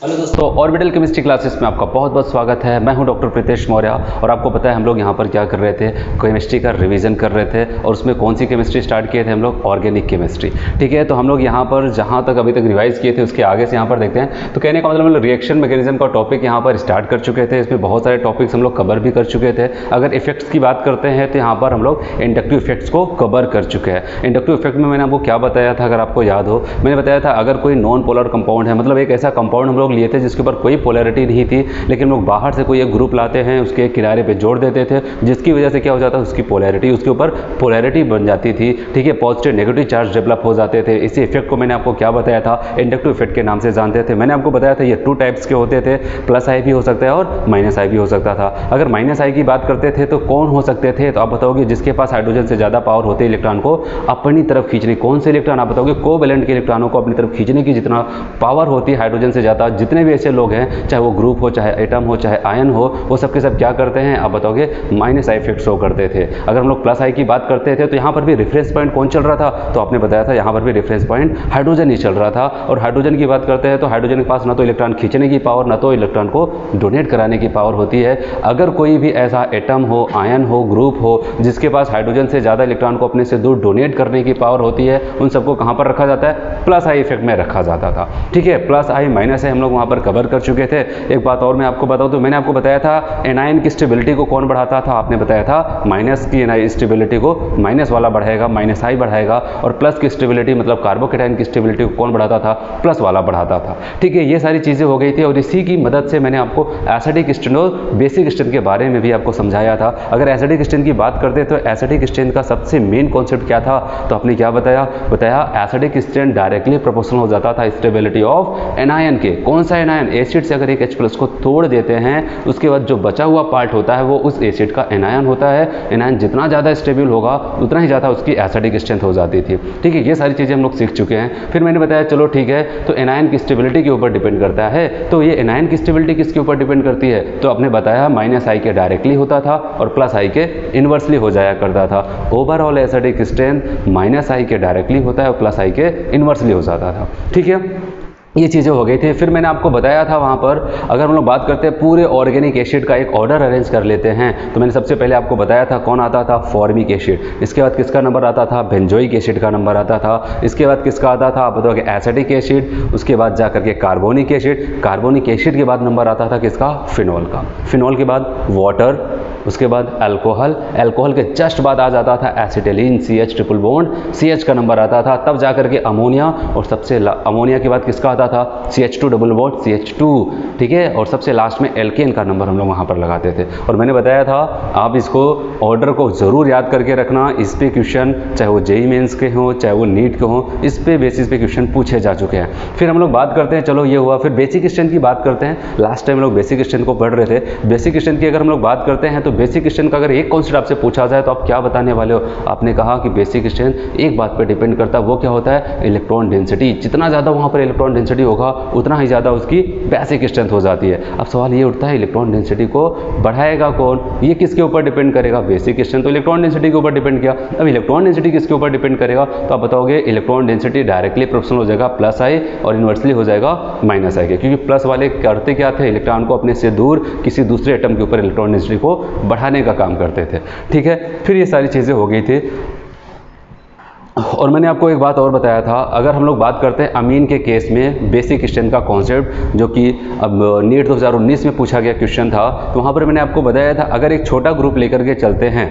Hello दोस्तों, orbital chemistry classes में आपका बहुत बहुत स्वागत है। मैं हूं डॉक्टर प्रीतेश मौर्य और आपको पता है हम लोग यहां पर क्या कर रहे थे, केमिस्ट्री का रिवीजन कर रहे थे और उसमें कौन सी केमिस्ट्री स्टार्ट किए थे हम लोग, ऑर्गेनिक केमिस्ट्री। ठीक है, तो हम लोग यहां पर जहां तक अभी तक रिवाइज किए थे उसके आगे से यहां पर देखते हैं। तो कहने का मतलब हम लोग रिएक्शन मैकेनिज्म का टॉपिक यहाँ पर स्टार्ट कर चुके थे। इसमें बहुत सारे टॉपिक्स हम लोग कवर भी कर चुके थे। अगर इफेक्ट्स की बात करते हैं तो यहाँ पर हम लोग इंडक्टिव इफेक्ट्स को कवर कर चुके हैं। इंडक्टिव इफेक्ट में मैंने आपको क्या बताया था, अगर आपको याद हो, मैंने बताया था अगर कोई नॉन पोलर कंपाउंड है, मतलब एक ऐसा कंपाउंड हम लोग लिए थे जिसके ऊपर कोई पोलैरिटी नहीं थी, लेकिन लोग बाहर से कोई एक ग्रुप लाते हैं, उसके किनारे पे जोड़ देते थे, जिसकी वजह से क्या हो जाता है, उसकी पोलैरिटी, उसके ऊपर पोलैरिटी बन जाती थी। ठीक है, पॉजिटिव नेगेटिव चार्ज डेवलप हो जाते थे। इसी इफेक्ट को मैंने आपको क्या बताया था, इंडक्टिव इफेक्ट के नाम से जानते थे। मैंने आपको बताया था ये 2 टाइप्स के होते थे, प्लस आई भी हो सकता है और माइनस आई भी हो सकता था। अगर माइनस आई की बात करते थे तो कौन हो सकते थे, तो आप बताओगे जिसके पास हाइड्रोजन से ज़्यादा पावर होते इलेक्ट्रॉन को अपनी तरफ खींचने। कौन से इलेक्ट्रॉन, आप बताओगे कोवैलेंट के इलेक्ट्रॉनों को अपनी तरफ खींचने की जितना पावर होती है हाइड्रोजन से ज़्यादा। जितने भी ऐसे लोग हैं, चाहे वो ग्रुप हो, चाहे एटम हो, चाहे आयन हो, वो सब के सब क्या करते हैं, आप बताओगे माइनस आई इफेक्ट शो करते थे। अगर हम लोग प्लस आई की बात करते थे तो यहाँ पर भी रेफरेंस पॉइंट कौन चल रहा था, तो आपने बताया था यहाँ पर भी रेफरेंस पॉइंट हाइड्रोजन ही चल रहा था। और हाइड्रोजन की बात करते हैं तो हाइड्रोजन के पास ना तो इलेक्ट्रॉन खींचने की पावर, ना तो इलेक्ट्रॉन को डोनेट कराने की पावर होती है। अगर कोई भी ऐसा एटम हो, आयन हो, ग्रुप हो, जिसके पास हाइड्रोजन से ज़्यादा इलेक्ट्रॉन को अपने से दूर डोनेट करने की पावर होती है, उन सबको कहाँ पर रखा जाता है, प्लस आई इफेक्ट में रखा जाता था। ठीक है, प्लस आई माइनस आई हम लोग वहाँ पर कवर कर चुके थे। एक बात और मैं आपको बताऊँ तो मैंने आपको बताया था एनायन की स्टेबिलिटी को कौन बढ़ाता था, आपने बताया था माइनस की स्टेबिलिटी को माइनस वाला बढ़ाएगा, माइनस आई बढ़ाएगा, और प्लस की स्टेबिलिटी मतलब कार्बोकेटाइन की स्टेबिलिटी को कौन बढ़ाता था, प्लस वाला बढ़ाता था। ठीक है, ये सारी चीज़ें हो गई थी और इसी की मदद से मैंने आपको एसिडिक स्ट्रेन और बेसिक स्ट्रेन के बारे में भी आपको समझाया था। अगर एसिडिक स्ट्रेन की बात करते तो एसिडिक स्ट्रेन का सबसे मेन कॉन्सेप्ट क्या था, तो आपने क्या बताया एसिडिक स्ट्रेन डायरेक्टली प्रोपोर्शनल हो जाता था स्टेबिलिटी ऑफ एनायन के। कौन सा एनायन, एसिड से अगर एक H+ को तोड़ देते हैं, उसके बाद जो बचा हुआ पार्ट होता है वो उस एसिड का एनायन होता है। एनायन जितना ज़्यादा स्टेबल होगा उतना ही ज़्यादा उसकी एसिडिक स्ट्रेंथ हो जाती थी। ठीक है, ये सारी चीज़ें हम लोग सीख चुके हैं। फिर मैंने बताया चलो ठीक है, तो एनायन की स्टेबिलिटी के ऊपर डिपेंड करता है। तो ये एनायन की स्टेबिलिटी किसके ऊपर डिपेंड करती है, तो आपने बताया माइनस आई के डायरेक्टली होता था और प्लस आई के इन्वर्सली हो जाया करता था। ओवरऑल एसिडिक स्ट्रेंथ माइनस आई के डायरेक्टली होता है और प्लस आई के इन्वर्सली हो जाता था। ठीक है, ये चीज़ें हो गई थी। फिर मैंने आपको बताया था वहाँ पर अगर हम लोग बात करते हैं पूरे ऑर्गेनिक एसिड का एक ऑर्डर अरेंज कर लेते हैं, तो मैंने सबसे पहले आपको बताया था कौन आता था, फॉर्मिक एसिड। इसके बाद किसका नंबर आता था, बेंजोइक एसिड का नंबर आता था। इसके बाद किसका आता था, आप बताओगे एसिडिक एसिड। उसके बाद जा करके कार्बोनिक एसिड। कार्बोनिक एसिड के बाद नंबर आता था किसका, फिनॉल का। फिनॉल के बाद वाटर, उसके बाद अल्कोहल। अल्कोहल के जस्ट बाद आ जाता था acetylene, CH triple bond, CH का नंबर आता था। तब जा करके अमोनिया, और सबसे अमोनिया के बाद किसका आता था, CH2 डबल बॉन्ड CH2। ठीक है, और सबसे लास्ट में एल्केन का नंबर हम लोग वहाँ पर लगाते थे। और मैंने बताया था आप इसको ऑर्डर को ज़रूर याद करके रखना। इस पे क्वेश्चन चाहे वो JEE मेंस के हों, चाहे वो नीट के हों, इस पे बेसिस पे क्वेश्चन पूछे जा चुके हैं। फिर हम लोग बात करते हैं, चलो ये हुआ। फिर बेसिक स्ट्रेंथ की बात करते हैं। लास्ट टाइम हम लोग बेसिक स्ट्रेंथ को पढ़ रहे थे। बेसिक स्ट्रेंथ की अगर हम लोग बात करते हैं तो बेसिक स्ट्रेंथ का अगर एक कॉन्सेप्ट आपसे पूछा जाए तो आप क्या बताने वाले हो, आपने कहा कि बेसिक स्ट्रेंथ एक बात पर डिपेंड करता है, वो क्या होता है, इलेक्ट्रॉन डेंसिटी। जितना ज़्यादा वहाँ पर इलेक्ट्रॉन डेंसिटी होगा उतना ही ज़्यादा उसकी बेसिक स्ट्रेंथ हो जाती है। अब सवाल ये उठता है इलेक्ट्रॉन डेंसिटी को बढ़ाएगा कौन, ये किसके ऊपर डिपेंड करेगा, बेसिक स्ट्रेंथ तो इलेक्ट्रॉन डेंसिटी के ऊपर डिपेंड किया। अब इलेक्ट्रॉन डेंसिटी किसके ऊपर डिपेंड करेगा, तो आप बताओगे इलेक्ट्रॉन डेंसिटी डायरेक्टली प्रोपोर्शनल हो जाएगा प्लस आई और इन्वर्सली हो जाएगा माइनस आई के, क्योंकि प्लस वाले करते क्या थे, इलेक्ट्रॉन को अपने से दूर किसी दूसरे एटम के ऊपर इलेक्ट्रॉन डेंसिटी को बढ़ाने का काम करते थे। ठीक है, फिर ये सारी चीज़ें हो गई थी। और मैंने आपको एक बात और बताया था, अगर हम लोग बात करते हैं अमीन के केस में बेसिक स्ट्रेंथ का कॉन्सेप्ट, जो कि अब नीट 2019 में पूछा गया क्वेश्चन था, तो वहाँ पर मैंने आपको बताया था अगर एक छोटा ग्रुप लेकर के चलते हैं,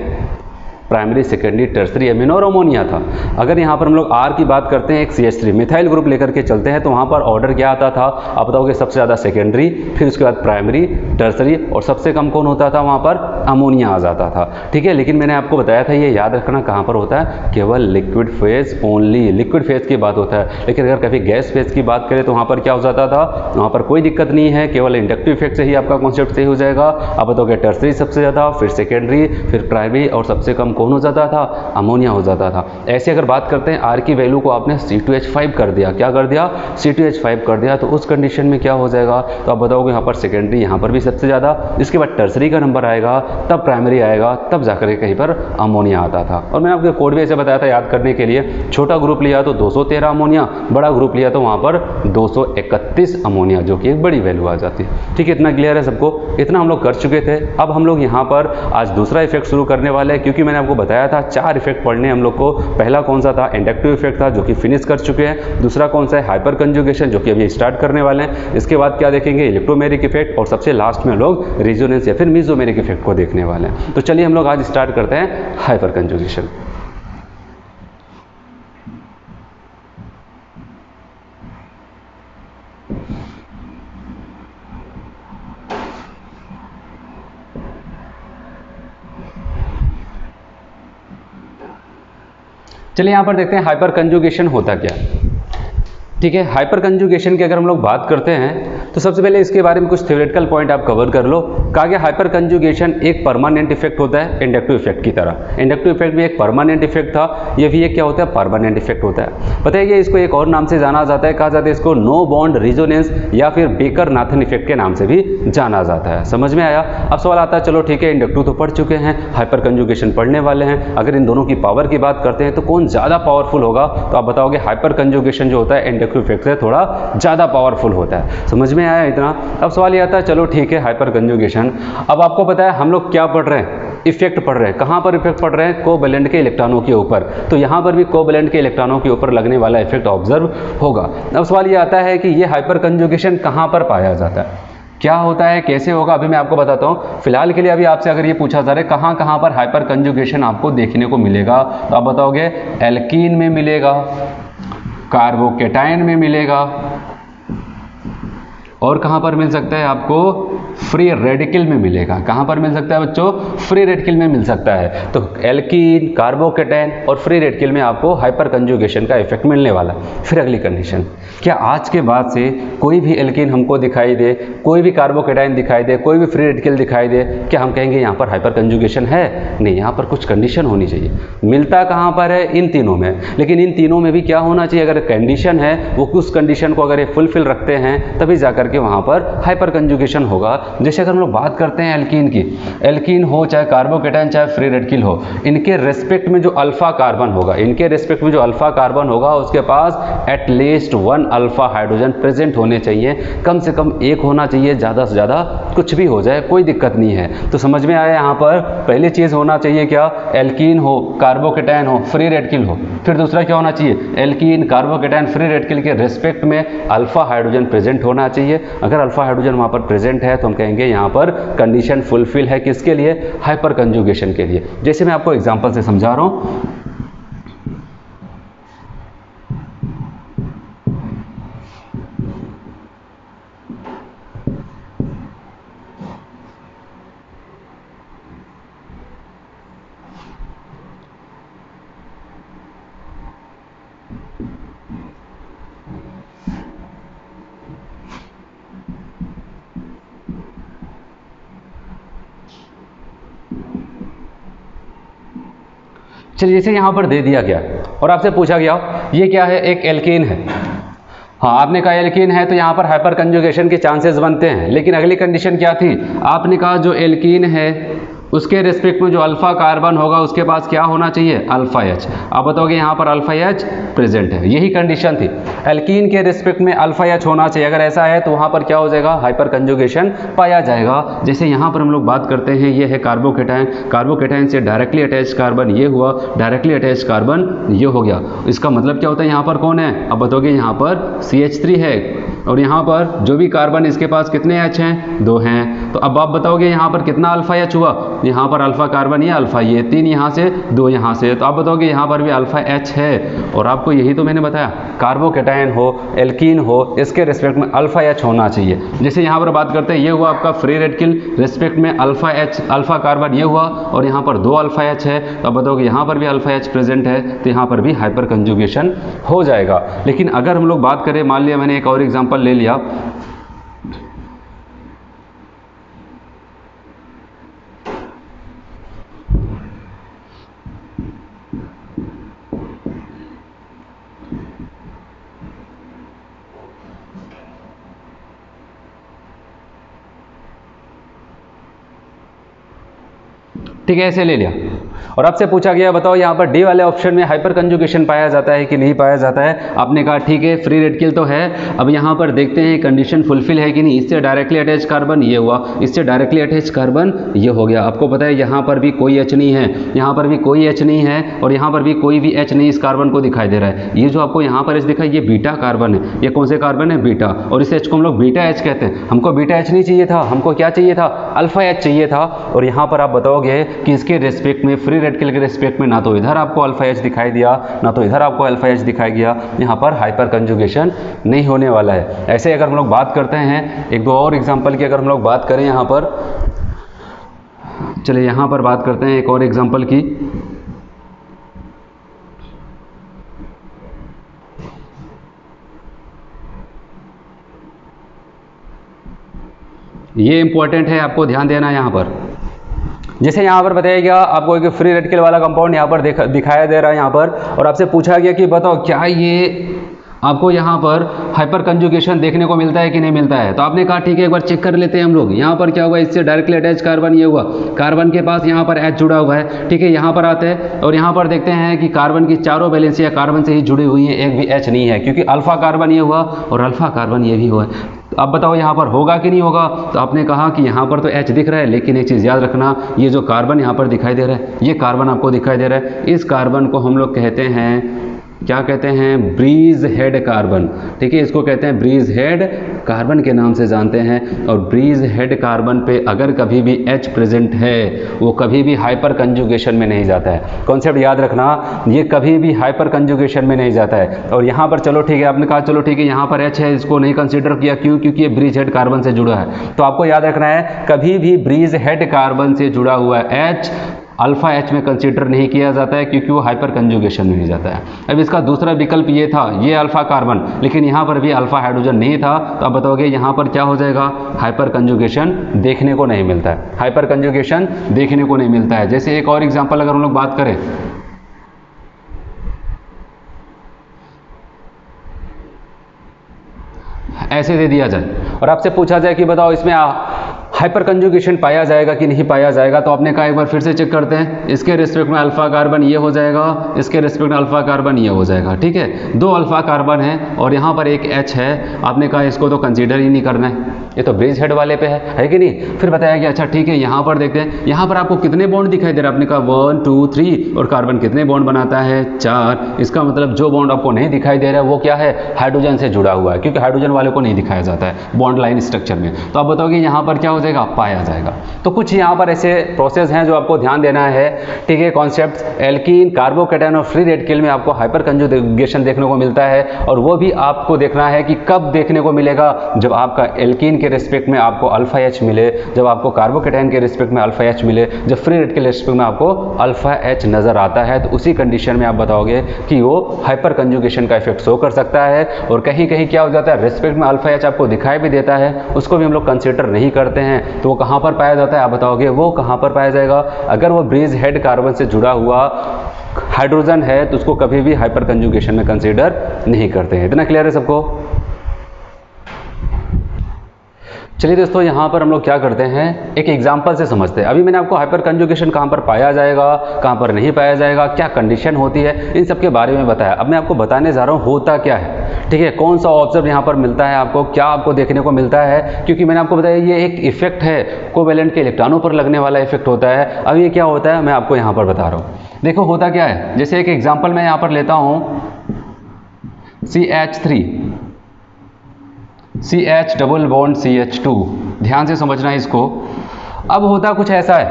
प्राइमरी, सेकेंडरी, टर्सरी, एमिनो और अमोनिया था। अगर यहाँ पर हम लोग R की बात करते हैं, एक CH3 मिथाइल ग्रुप लेकर के चलते हैं, तो वहाँ पर ऑर्डर क्या आता था, आप बताओगे सबसे ज़्यादा सेकेंडरी, फिर उसके बाद प्राइमरी, टर्सरी, और सबसे कम कौन होता था, वहाँ पर अमोनिया आ जाता था। ठीक है, लेकिन मैंने आपको बताया था ये याद रखना कहाँ पर होता है, केवल liquid phase only, liquid phase की बात होता है। लेकिन अगर कभी गैस फेज की बात करें तो वहाँ पर क्या हो जाता था, वहाँ पर कोई दिक्कत नहीं है, केवल इंडक्टिव इफेक्ट से ही आपका कॉन्सेप्ट सही हो जाएगा। आप बताओगे टर्सरी सबसे ज़्यादा, फिर सेकेंडरी, फिर प्राइमरी, और सबसे कम कौन हो जाता था, अमोनिया हो जाता था। ऐसे अगर बात करते हैं R की वैल्यू को आपने C2H5 कर दिया, क्या कर दिया, C2H5 कर दिया, तो उस कंडीशन में क्या हो जाएगा, तो आप बताओगे यहाँ पर सेकेंडरी यहाँ पर भी सबसे ज़्यादा, इसके बाद टर्सरी का नंबर आएगा, तब प्राइमरी आएगा, तब जाकर के कहीं पर अमोनिया आता था। और मैंने आपको कोड भी ऐसे बताया था याद करने के लिए, छोटा ग्रुप लिया तो 213 अमोनिया, बड़ा ग्रुप लिया तो वहाँ पर 231 अमोनिया, जो कि एक बड़ी वैल्यू आ जाती है। ठीक है, इतना क्लियर है सबको, इतना हम लोग कर चुके थे। अब हम लोग यहाँ पर आज दूसरा इफेक्ट शुरू करने वाले हैं, क्योंकि मैंने आपको बताया था 4 इफेक्ट पढ़ने हम लोग को। पहला कौन सा था, इंडक्टिव इफेक्ट था, जो कि फिनिश कर चुके हैं। दूसरा कौन सा है, हाइपर कंजुगेशन, जो कि अभी स्टार्ट करने वाले हैं। इसके बाद क्या देखेंगे, इलेक्ट्रोमेरिक इफेक्ट, और सबसे लास्ट में हम लोग रेजोनेंस या फिर मीजोमेरिक इफेक्ट को देखने वाले हैं। तो चलिए हम लोग आज स्टार्ट करते हैं हाइपर कंजुगेशन। चलिए यहाँ पर देखते हैं हाइपर कंजुगेशन होता क्या है। ठीक है, हाइपर कंजुगेशन की अगर हम लोग बात करते हैं तो सबसे पहले इसके बारे में कुछ थ्योरेटिकल पॉइंट आप कवर कर लो। कहा गया हाइपर कंजुगेशन एक परमानेंट इफेक्ट होता है इंडक्टिव इफेक्ट की तरह। इंडक्टिव इफेक्ट भी एक परमानेंट इफेक्ट था, ये भी एक क्या होता है, परमानेंट इफेक्ट होता है। पता है कि इसको एक और नाम से जाना जाता है, कहा जाता है इसको नो बॉन्ड रिजोनेंस या फिर बेकर नाथन इफेक्ट के नाम से भी जाना जाता है। समझ में आया। अब सवाल आता है, चलो ठीक है, इंडक्टिव तो पढ़ चुके हैं, हाइपर कंजुगेशन पढ़ने वाले हैं, अगर इन दोनों की पावर की बात करते हैं तो कौन ज़्यादा पावरफुल होगा, तो आप बताओगे हाइपर कंजुगेशन जो होता है इंडक्टिव इफेक्ट से थोड़ा ज़्यादा पावरफुल होता है। समझ में आया इतना। अब सवाल ये आता है, चलो ठीक है, हाइपर कंजुगेशन, अब आपको पता है हम लोग क्या पढ़ रहे हैं, इफेक्ट पढ़ रहे हैं। कहाँ पर इफेक्ट पढ़ रहे हैं, कोवैलेंट के इलेक्ट्रॉनों के ऊपर। तो यहाँ पर भी कोवैलेंट के इलेक्ट्रॉनों के ऊपर लगने वाला इफेक्ट ऑब्जर्व होगा। अब सवाल ये आता है कि ये हाइपर कंजुगेशन कहाँ पर पाया जाता है, क्या होता है, कैसे होगा, अभी मैं आपको बताता हूँ। फिलहाल के लिए अभी आपसे अगर ये पूछा जा रहा है कहाँ कहाँ पर हाइपर कंजुगेशन आपको देखने को मिलेगा, तो आप बताओगे एल्कीन में मिलेगा, कार्बोकेटाइन में मिलेगा, और कहाँ पर मिल सकता है आपको, फ्री रेडिकल में मिलेगा। कहाँ पर मिल सकता है बच्चों, फ्री रेडिकल में मिल सकता है। तो एल्कीन, कार्बोकेटाइन और फ्री रेडिकल में आपको हाइपर कंजुगेशन का इफेक्ट मिलने वाला। फिर अगली कंडीशन, क्या आज के बाद से कोई भी एल्कीन हमको दिखाई दे, कोई भी कार्बोकेटाइन दिखाई दे, कोई भी फ्री रेडिकल दिखाई दे, क्या हम कहेंगे यहाँ पर हाइपर कंजुगेशन है? नहीं, यहाँ पर कुछ कंडीशन होनी चाहिए। मिलता कहाँ पर है, इन तीनों में, लेकिन इन तीनों में भी क्या होना चाहिए, अगर कंडीशन है वो उस कंडीशन को अगर ये फुलफिल रखते हैं तभी जाकर के वहाँ पर हाइपर कंजुगेशन होगा। जैसे अगर हम लोग बात करते हैं एल्कीन की, एल्कीन हो चाहे कार्बोकेटाइन चाहे फ्री रेडिकल हो, इनके रेस्पेक्ट में जो अल्फा कार्बन होगा, इनके रेस्पेक्ट में जो अल्फा कार्बन होगा उसके पास एटलीस्ट 1 अल्फा हाइड्रोजन प्रेजेंट होने चाहिए, कम से कम एक होना चाहिए, ज़्यादा से ज़्यादा कुछ भी हो जाए कोई दिक्कत नहीं है। तो समझ में आया, यहाँ पर पहली चीज़ होना चाहिए क्या, एल्कीन हो, कार्बोकेटाइन हो, फ्री रेडिकल हो। फिर दूसरा क्या होना चाहिए, एल्कीन, कार्बोकेटाइन, फ्री रेडिकल के रेस्पेक्ट में अल्फा हाइड्रोजन प्रेजेंट होना चाहिए। अगर अल्फा हाइड्रोजन वहाँ पर प्रेजेंट है तो हम कहेंगे यहाँ पर कंडीशन फुलफिल है, किसके लिए, हाइपर कंजुगेशन के लिए। जैसे मैं आपको एग्जांपल से समझा रहा हूँ। चलिए, जैसे यहाँ पर दे दिया गया और आपसे पूछा गया ये क्या है, एक एल्कीन है। हाँ, आपने कहा एल्कीन है तो यहाँ पर हाइपर कंजुगेशन के चांसेस बनते हैं, लेकिन अगली कंडीशन क्या थी, आपने कहा जो एल्कीन है उसके रेस्पेक्ट में जो अल्फा कार्बन होगा उसके पास क्या होना चाहिए, अल्फा एच। आप बताओगे यहाँ पर अल्फा एच प्रेजेंट है, यही कंडीशन थी, एल्कीन के रेस्पेक्ट में अल्फा एच होना चाहिए। अगर ऐसा है तो वहाँ पर क्या हो जाएगा, हाइपर कंजुगेशन पाया जाएगा। जैसे यहाँ पर हम लोग बात करते हैं, ये है कार्बोकेटाइन, कार्बोकेटाइन से डायरेक्टली अटैच कार्बन ये हुआ, डायरेक्टली अटैच कार्बन ये हो गया। इसका मतलब क्या होता है, यहाँ पर कौन है, अब बताओगे यहाँ पर CH3 है, और यहाँ पर जो भी कार्बन इसके पास कितने एच हैं, 2 हैं। तो अब आप बताओगे यहाँ पर कितना अल्फा एच हुआ, यहाँ पर अल्फा कार्बन ये अल्फा ये 3 यहाँ से 2 यहाँ से, तो आप बताओगे यहाँ पर भी अल्फा एच है। और आपको यही तो मैंने बताया, कार्बोकेटाइन हो, एल्कीन हो, इसके रिस्पेक्ट में अल्फा एच होना चाहिए। जैसे यहाँ पर बात करते हैं, ये हुआ आपका फ्री रेडिकल, रिस्पेक्ट में अल्फा एच, अल्फा कार्बन ये हुआ, और यहाँ पर 2 अल्फा एच है। तो आप बताओगे यहाँ पर भी अल्फा एच प्रेजेंट है, तो यहाँ पर भी हाइपर कंजुगेशन हो जाएगा। लेकिन अगर हम लोग बात करें, मान लिया मैंने एक और एग्जाम्पल ले लिया, ठीक है, ऐसे ले लिया। और आपसे पूछा गया बताओ यहाँ पर डी वाले ऑप्शन में हाइपर कंजुगेशन पाया जाता है कि नहीं पाया जाता है। आपने कहा ठीक है फ्री रेडिकल तो है। अब यहाँ पर देखते हैं कंडीशन फुलफिल है कि नहीं। इससे डायरेक्टली अटैच कार्बन ये हुआ, इससे डायरेक्टली अटैच कार्बन ये हो गया। आपको पता है यहाँ पर भी कोई एच नहीं है, यहाँ पर भी कोई एच नहीं है, और यहाँ पर भी कोई भी एच नहीं इस कार्बन को दिखाई दे रहा है। ये जो आपको यहाँ पर एच दिखा ये बीटा कार्बन है। ये कौन से कार्बन है? बीटा। और इस एच को हम लोग बीटा एच कहते हैं। हमको बीटा एच नहीं चाहिए था, हमको क्या चाहिए था? अल्फा एच चाहिए था। और यहाँ पर आप बताओगे कि इसके रेस्पेक्ट में, फ्री रेडिकल के रेस्पेक्ट में, ना तो इधर आपको अल्फा एच दिखाई दिया, ना तो इधर आपको अल्फा एच दिखाई दिया। यहाँ पर हाइपर कंजुगेशन नहीं होने वाला है। ऐसे अगर हम लोग बात करते हैं एक दो और एग्जांपल की, अगर हम लोग बात करें यहाँ पर, चलिए यहाँ पर बात करते हैं एक और एग्जांपल की। ये इंपॉर्टेंट है, आपको ध्यान देना है यहाँ पर। जैसे यहाँ पर बताया गया आपको एक फ्री रेडिकल वाला कंपाउंड यहाँ पर दिखाया दे रहा है यहाँ पर, और आपसे पूछा गया कि बताओ क्या ये आपको यहाँ पर हाइपर कंजुगेशन देखने को मिलता है कि नहीं मिलता है। तो आपने कहा ठीक है एक बार चेक कर लेते हैं हम लोग। यहाँ पर क्या हुआ, इससे डायरेक्टली अटैच कार्बन ये हुआ, कार्बन के पास यहाँ पर एच जुड़ा हुआ है। ठीक है, यहाँ पर आते हैं और यहाँ पर देखते हैं कि कार्बन की चारों वैलेंसियाँ कार्बन से ही जुड़ी हुई हैं, एक भी एच नहीं है, क्योंकि अल्फा कार्बन ये हुआ और अल्फा कार्बन ये भी हुआ। तो अब बताओ यहाँ पर होगा कि नहीं होगा। तो आपने कहा कि यहाँ पर तो एच दिख रहा है, लेकिन एक चीज़ याद रखना, ये जो कार्बन यहाँ पर दिखाई दे रहा है, ये कार्बन आपको दिखाई दे रहा है, इस कार्बन को हम लोग कहते हैं, क्या कहते हैं? Bridgehead carbon. ठीक है, इसको कहते हैं ब्रीज हेड कार्बन के नाम से जानते हैं। और ब्रीज हेड कार्बन पे अगर कभी भी H प्रेजेंट है, वो कभी भी हाइपर कंजुगेशन में नहीं जाता है। कॉन्सेप्ट याद रखना, ये कभी भी हाइपर कंजुगेशन में नहीं जाता है। और यहाँ पर चलो ठीक है, आपने कहा चलो ठीक है यहाँ पर H है, इसको नहीं कंसिडर किया, क्यों? क्योंकि ये ब्रीज हेड कार्बन से जुड़ा है। तो आपको याद रखना है कभी भी ब्रीज हेड कार्बन से जुड़ा हुआ H अल्फा एच में कंसीडर नहीं किया जाता है, क्योंकि वो हाइपर कंजुगेशन में नहीं जाता है। अब इसका दूसरा विकल्प ये था, ये अल्फा कार्बन, लेकिन यहाँ पर भी अल्फा हाइड्रोजन नहीं था। तो आप बताओगे यहाँ पर क्या हो जाएगा? हाइपर कंजुगेशन देखने को नहीं मिलता है, हाइपर कंजुगेशन देखने को नहीं मिलता है। जैसे एक और एग्जाम्पल अगर हम लोग बात करें, ऐसे दे दिया जाए और आपसे पूछा जाए कि बताओ इसमें हाइपर कंजुगेशन पाया जाएगा कि नहीं पाया जाएगा। तो आपने कहा एक बार फिर से चेक करते हैं, इसके रिस्पेक्ट में अल्फा कार्बन ये हो जाएगा, इसके रिस्पेक्ट में अल्फा कार्बन ये हो जाएगा। ठीक है, दो अल्फा कार्बन है और यहाँ पर एक एच है। आपने कहा इसको तो कंसीडर ही नहीं करना है, ये तो ब्रीज हेड वाले पे है कि नहीं। फिर बताया कि अच्छा ठीक है, यहाँ पर देखते हैं, यहाँ पर आपको कितने बॉन्ड दिखाई दे रहा है। आपने कहा 1 2 3 और कार्बन कितने बॉन्ड बनाता है? 4। इसका मतलब जो बॉन्ड आपको नहीं दिखाई दे रहा है वो क्या है? हाइड्रोजन से जुड़ा हुआ है, क्योंकि हाइड्रोजन वाले को नहीं दिखाया जाता है बॉन्ड लाइन स्ट्रक्चर में। तो आप बताओगे यहाँ पर क्या हो जाएगा? पाया जाएगा। तो कुछ यहाँ पर ऐसे प्रोसेस हैं जो आपको ध्यान देना है। ठीक है, कॉन्सेप्ट एल्कीन, कार्बोकैटायन और फ्री रेडिकल में आपको हाइपर कंजुगेशन देखने को मिलता है, और वो भी आपको देखना है कि कब देखने को मिलेगा। जब आपका एल्कीन के रिस्पेक्ट में आपको अल्फा एच मिले, जब आपको कार्बोकैटायन के रिस्पेक्ट में अल्फा एच मिले, जब फ्री रेडिकल के रिस्पेक्ट में आपको अल्फा एच नजर आता है, तो उसी कंडीशन में आप बताओगे कि वो हाइपर कंजुगेशन का इफेक्ट शो कर सकता है। और कहीं कहीं क्या हो जाता है, रिस्पेक्ट में अल्फा एच आपको दिखाई भी देता है, उसको भी हम लोग कंसिडर नहीं करते हैं। तो वो कहाँ पर पाया जाता है? आप बताओगे वो कहाँ पर पाया जाएगा? अगर वो ब्रीज हेड कार्बन से जुड़ा हुआ हाइड्रोजन है तो उसको कभी भी हाइपर कंजुगेशन में कंसीडर नहीं करते हैं। इतना क्लियर है सबको? चलिए दोस्तों, यहाँ पर हम लोग क्या करते हैं, एक एग्जाम्पल से समझते हैं। अभी मैंने आपको हाइपर कंजुगेशन कहाँ पर पाया जाएगा, कहाँ पर नहीं पाया जाएगा, क्या कंडीशन होती है, इन सब के बारे में बताया। अब मैं आपको बताने जा रहा हूँ होता क्या है। ठीक है, कौन सा ऑब्जर्व यहाँ पर मिलता है आपको, क्या आपको देखने को मिलता है, क्योंकि मैंने आपको बताया ये एक इफेक्ट है, कोवेलेंट के इलेक्ट्रॉनों पर लगने वाला इफेक्ट होता है। अब ये क्या होता है मैं आपको यहाँ पर बता रहा हूँ। देखो होता क्या है, जैसे एक एग्जाम्पल मैं यहाँ पर लेता हूँ, CH3 CH double bond CH2, ध्यान से समझना है इसको। अब होता कुछ ऐसा है,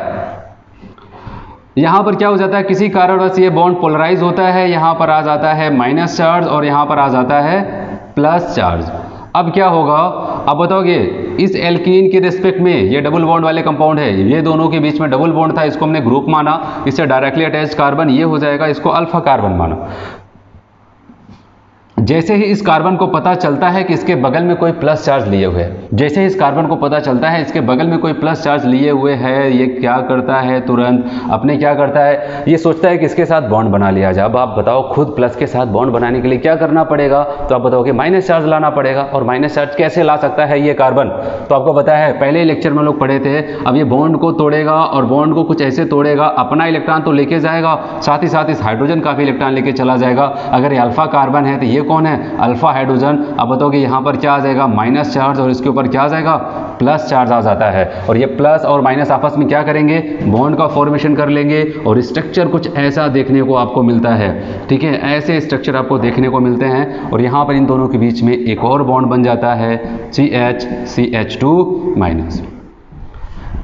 यहाँ पर क्या हो जाता है, किसी कारणवश ये बॉन्ड पोलराइज होता है, यहाँ पर आ जाता है माइनस चार्ज और यहाँ पर आ जाता है प्लस चार्ज। अब क्या होगा, अब बताओगे इस एल्कीन के रिस्पेक्ट में, ये डबल बॉन्ड वाले कंपाउंड है, ये दोनों के बीच में डबल बॉन्ड था, इसको हमने ग्रुप माना, इससे डायरेक्टली अटैच कार्बन ये हो जाएगा, इसको अल्फा कार्बन माना। जैसे ही इस कार्बन को पता चलता है कि इसके बगल में कोई प्लस चार्ज लिए हुए है, जैसे ही इस कार्बन को पता चलता है इसके बगल में कोई प्लस चार्ज लिए हुए है, ये क्या करता है, तुरंत अपने क्या करता है, ये सोचता है कि इसके साथ बॉन्ड बना लिया जाए। अब आप बताओ खुद प्लस के साथ बॉन्ड बनाने के लिए क्या करना पड़ेगा, तो आप बताओगे माइनस चार्ज लाना पड़ेगा। और माइनस चार्ज कैसे ला सकता है ये कार्बन, तो आपको पता है पहले लेक्चर में लोग पढ़े थे। अब ये बॉन्ड को तोड़ेगा और बॉन्ड को कुछ ऐसे तोड़ेगा, अपना इलेक्ट्रॉन तो लेके जाएगा, साथ ही साथ इस हाइड्रोजन का भी इलेक्ट्रॉन लेके चला जाएगा। अगर ये अल्फा कार्बन है तो ये कौन है, अल्फा हाइड्रोजन। अब बताओगे यहाँ पर क्या आ जाएगा, माइनस चार्ज, और इसके ऊपर क्या आ जाएगा, प्लस चार्ज आ जाता है। और ये प्लस और माइनस आपस में क्या करेंगे, बॉन्ड का फॉर्मेशन कर लेंगे और स्ट्रक्चर कुछ ऐसा देखने को आपको मिलता है। ठीक है, ऐसे स्ट्रक्चर आपको देखने को मिलते हैं और यहाँ पर इन दोनों के बीच में एक और बॉन्ड बन जाता है CH2-।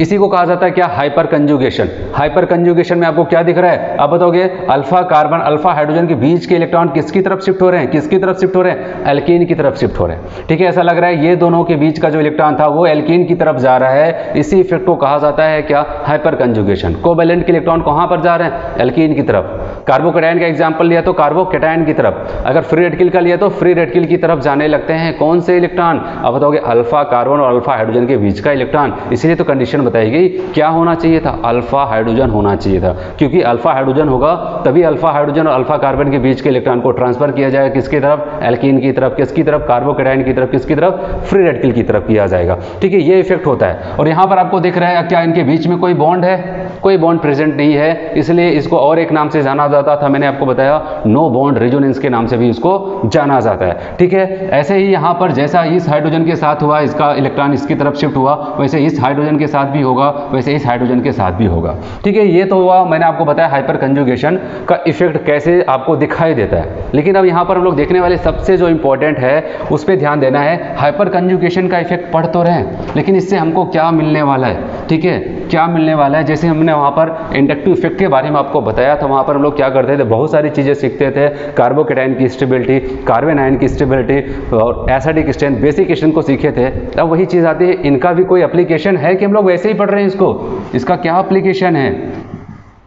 इसी को कहा जाता है क्या, हाइपर कंजुगेशन। हाइपर कंजुगेशन में आपको क्या दिख रहा है, आप बताओगे अल्फा कार्बन अल्फा हाइड्रोजन के बीच के इलेक्ट्रॉन किसकी तरफ शिफ्ट हो रहे हैं, किसकी तरफ शिफ्ट हो रहे हैं, एल्कीन की तरफ शिफ्ट हो रहे हैं। ठीक है, ऐसा लग रहा है ये दोनों के बीच का जो इलेक्ट्रॉन था वो एल्कीन की तरफ जा रहा है। इसी इफेक्ट को कहा जाता है क्या, हाइपर कंजुगेशन। कोवैलेंट के इलेक्ट्रॉन कहां पर जा रहे हैं, एल्कीन की तरफ। कार्बोकैटायन का एग्जाम्पल लिया तो कार्बोकैटायन की तरफ, अगर फ्री रेडिकल का लिया तो फ्री रेडिकल की तरफ जाने लगते हैं कौन से इलेक्ट्रॉन, अब बताओगे अल्फा कार्बन और अल्फा हाइड्रोजन के बीच का इलेक्ट्रॉन। इसलिए तो कंडीशन बताई गई, क्या होना चाहिए था, अल्फा हाइड्रोजन होना चाहिए था, क्योंकि अल्फा हाइड्रोजन होगा तभी अल्फा हाइड्रोजन और अल्फा कार्बन के बीच के इलेक्ट्रॉन को ट्रांसफर किया जाएगा किसकी तरफ, एल्कीन की तरफ। किसकी तरफ, कार्बोकैटायन की तरफ। किसकी तरफ, फ्री रेडिकल की तरफ किया जाएगा। ठीक है, ये इफेक्ट होता है। और यहाँ पर आपको दिख रहा है क्या इनके बीच में कोई बॉन्ड है, कोई बॉन्ड प्रेजेंट नहीं है, इसलिए इसको और एक नाम से जाना जाता था, मैंने आपको बताया नो बॉन्ड रेजोनेंस के नाम से भी इसको जाना जाता है। ठीक है, ऐसे ही यहाँ पर जैसा इस हाइड्रोजन के साथ हुआ, इसका इलेक्ट्रॉन इसकी तरफ शिफ्ट हुआ, वैसे इस हाइड्रोजन के साथ भी होगा, वैसे इस हाइड्रोजन के साथ भी होगा। ठीक है, ये तो हुआ, मैंने आपको बताया हाइपर कंजुगेशन का इफेक्ट कैसे आपको दिखाई देता है। लेकिन अब यहाँ पर हम लोग देखने वाले सबसे जो इंपॉर्टेंट है उस पर ध्यान देना है। हाइपर कंजुगेशन का इफेक्ट पढ़ तो रहे, लेकिन इससे हमको क्या मिलने वाला है। ठीक है, क्या मिलने वाला है, जैसे हमने वहाँ पर इंडक्टिव इफेक्ट के बारे में आपको बताया था, वहाँ पर हम लोग क्या करते थे, बहुत सारी चीज़ें सीखते थे। कार्बोकैटायन की स्टेबिलिटी, कार्बन आयन की स्टेबिलिटी और एसिडिक स्ट्रेंथ, बेसिक स्ट्रेंथ को सीखे थे। अब वही चीज़ आती है, इनका भी कोई एप्लीकेशन है कि हम लोग वैसे ही पढ़ रहे हैं इसको, इसका क्या एप्लीकेशन है,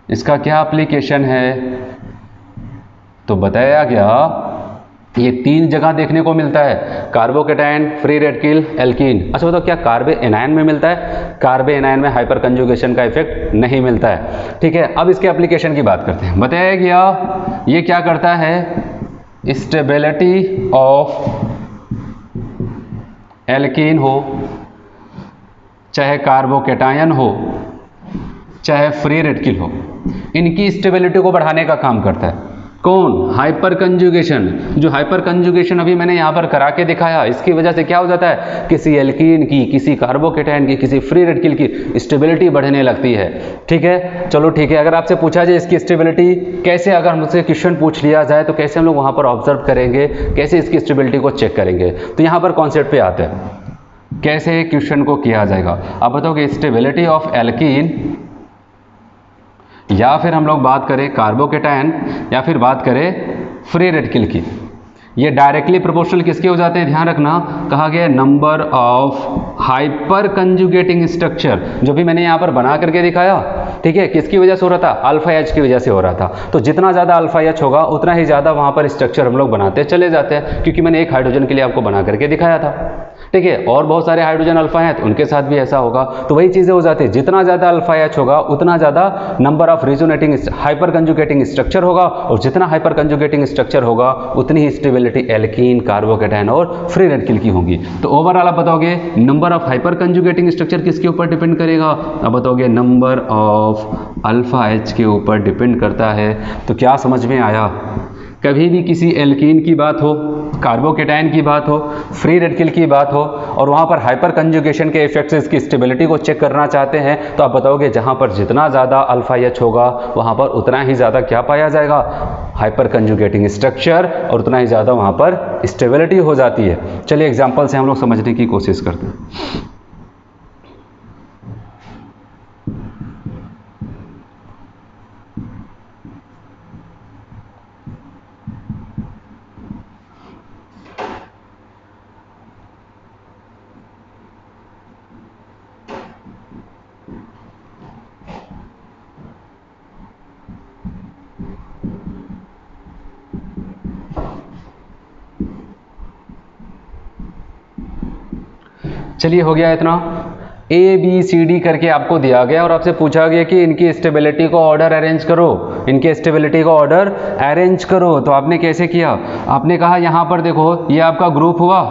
इसका क्या एप्लीकेशन है, तो बताया गया ये 3 जगह देखने को मिलता है, कार्बोकैटायन, फ्री रेडिकल, एल्कीन। अच्छा बताओ क्या कार्बन एनायन में मिलता है, कार्बन एनायन में हाइपर कंजुगेशन का इफेक्ट नहीं मिलता है। ठीक है, अब इसके एप्लीकेशन की बात करते हैं। बताया गया ये क्या करता है, स्टेबिलिटी ऑफ एल्कीन हो, चाहे कार्बोकैटायन हो, चाहे फ्री रेडिकल हो, इनकी स्टेबिलिटी को बढ़ाने का काम करता है। कौन, हाइपर कंजुगेशन। जो हाइपर कंजुगेशन अभी मैंने यहाँ पर करा के दिखाया, इसकी वजह से क्या हो जाता है, किसी एल्कीन की, किसी कार्बोकैटायन की, किसी फ्री रेडिकल की स्टेबिलिटी बढ़ने लगती है। ठीक है, चलो ठीक है, अगर आपसे पूछा जाए इसकी स्टेबिलिटी कैसे, अगर मुझसे क्वेश्चन पूछ लिया जाए तो कैसे हम लोग वहाँ पर ऑब्जर्व करेंगे, कैसे इसकी स्टेबिलिटी को चेक करेंगे, तो यहाँ पर कॉन्सेप्ट पे आते हैं कैसे क्वेश्चन को किया जाएगा। आप बताओगे स्टेबिलिटी ऑफ एल्कीन, या फिर हम लोग बात करें कार्बोकैटायन, या फिर बात करें फ्री रेडिकल की, ये डायरेक्टली प्रोपोर्शनल किसके हो जाते हैं, ध्यान रखना, कहा गया number of hyper conjugating structure, जो भी मैंने यहाँ पर बना करके दिखाया। ठीक है, किसकी वजह से हो रहा था, अल्फा एच की वजह से हो रहा था। तो जितना ज़्यादा अल्फा एच होगा उतना ही ज़्यादा वहाँ पर स्ट्रक्चर हम लोग बनाते चले जाते हैं, क्योंकि मैंने एक हाइड्रोजन के लिए आपको बना करके दिखाया था। ठीक है, और बहुत सारे हाइड्रोजन अल्फा हैं तो उनके साथ भी ऐसा होगा, तो वही चीज़ें हो जाती है, जितना ज़्यादा अल्फा एच होगा उतना ज़्यादा number of resonating hyper conjugating structure होगा, और जितना हाइपर कंजुगेटिंग स्ट्रक्चर होगा उतनी ही स्टेबिलिटी एल्कीन, कार्बोकैटायन और फ्री रेडिकल की होगी। तो ओवरऑल आप बताओगे number of hyper conjugating structure किसके ऊपर डिपेंड करेगा, आप बताओगे नंबर ऑफ अल्फा एच के ऊपर डिपेंड करता है। तो क्या समझ में आया, कभी भी किसी एल्कीन की बात हो, कार्बोकैटायन की बात हो, फ्री रेडिकल की बात हो, और वहाँ पर हाइपर कंजुगेशन के इफेक्ट से इसकी स्टेबिलिटी को चेक करना चाहते हैं, तो आप बताओगे जहाँ पर जितना ज़्यादा अल्फा एच होगा वहाँ पर उतना ही ज़्यादा क्या पाया जाएगा, हाइपर कंजुगेटिंग स्ट्रक्चर, और उतना ही ज़्यादा वहाँ पर स्टेबिलिटी हो जाती है। चलिए एग्जाम्पल से हम लोग समझने की कोशिश करते हैं। चलिए हो गया इतना। ए बी सी डी करके आपको दिया गया और आपसे पूछा गया कि इनकी स्टेबिलिटी को ऑर्डर अरेंज करो, इनके स्टेबिलिटी को ऑर्डर अरेंज करो। तो आपने कैसे किया? आपने कहा यहाँ पर देखो ये आपका ग्रुप हुआ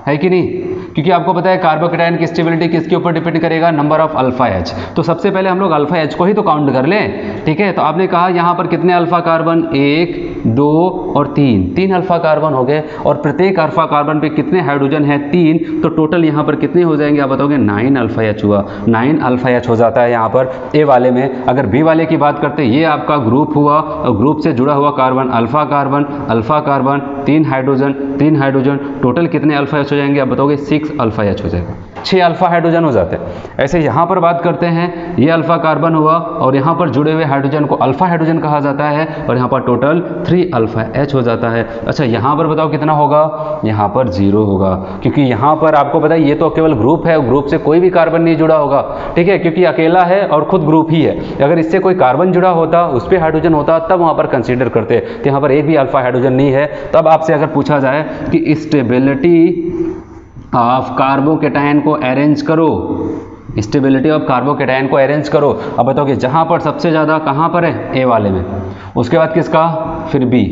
है कि नहीं, क्योंकि आपको पता है कार्बोकेटायन की स्टेबिलिटी किसके ऊपर डिपेंड करेगा? Number of alpha H. तो सबसे पहले हम लोग अल्फा एच को ही तो काउंट कर लें, ठीक है। तो आपने कहा यहाँ पर कितने अल्फा कार्बन? 1 2 और 3 अल्फा कार्बन हो गए और प्रत्येक अल्फा कार्बन पे कितने हाइड्रोजन है? 3। तो टोटल यहाँ पर कितने हो जाएंगे आप बताओगे? 9 अल्फा एच हुआ, 9 अल्फा एच हो जाता है यहाँ पर ए वाले में। अगर बी वाले की बात करते हैं, ये आपका ग्रुप हुआ और ग्रुप से जुड़ा हुआ carbon alpha carbon 3 hydrogen total कितने अल्फा एच हो जाएंगे आप बताओगे? 6 अल्फा एच हो जाएगा, 6 अल्फा हाइड्रोजन हो जाते हैं। ऐसे यहाँ पर बात करते हैं, ये अल्फा कार्बन हुआ और यहाँ पर जुड़े हुए हाइड्रोजन को अल्फा हाइड्रोजन कहा जाता है और यहाँ पर टोटल 3 अल्फा एच हो जाता है। अच्छा यहाँ पर बताओ कितना होगा? यहाँ पर 0 होगा, क्योंकि यहाँ पर आपको पता है ये तो केवल ग्रुप है, ग्रुप से कोई भी कार्बन नहीं जुड़ा होगा, ठीक है, क्योंकि अकेला है और खुद ग्रुप ही है। अगर इससे कोई कार्बन जुड़ा होता, उस पर हाइड्रोजन होता, तब वहाँ पर कंसीडर करते। तो यहाँ पर एक भी अल्फा हाइड्रोजन नहीं है। तब आपसे अगर पूछा जाए कि स्टेबिलिटी ऑफ कार्बोकेटायन को अरेंज करो, स्टेबिलिटी ऑफ कार्बोकेटायन को अरेंज करो, अब बताओगे जहाँ पर सबसे ज़्यादा कहाँ पर है? ए वाले में, उसके बाद किसका? फिर बी,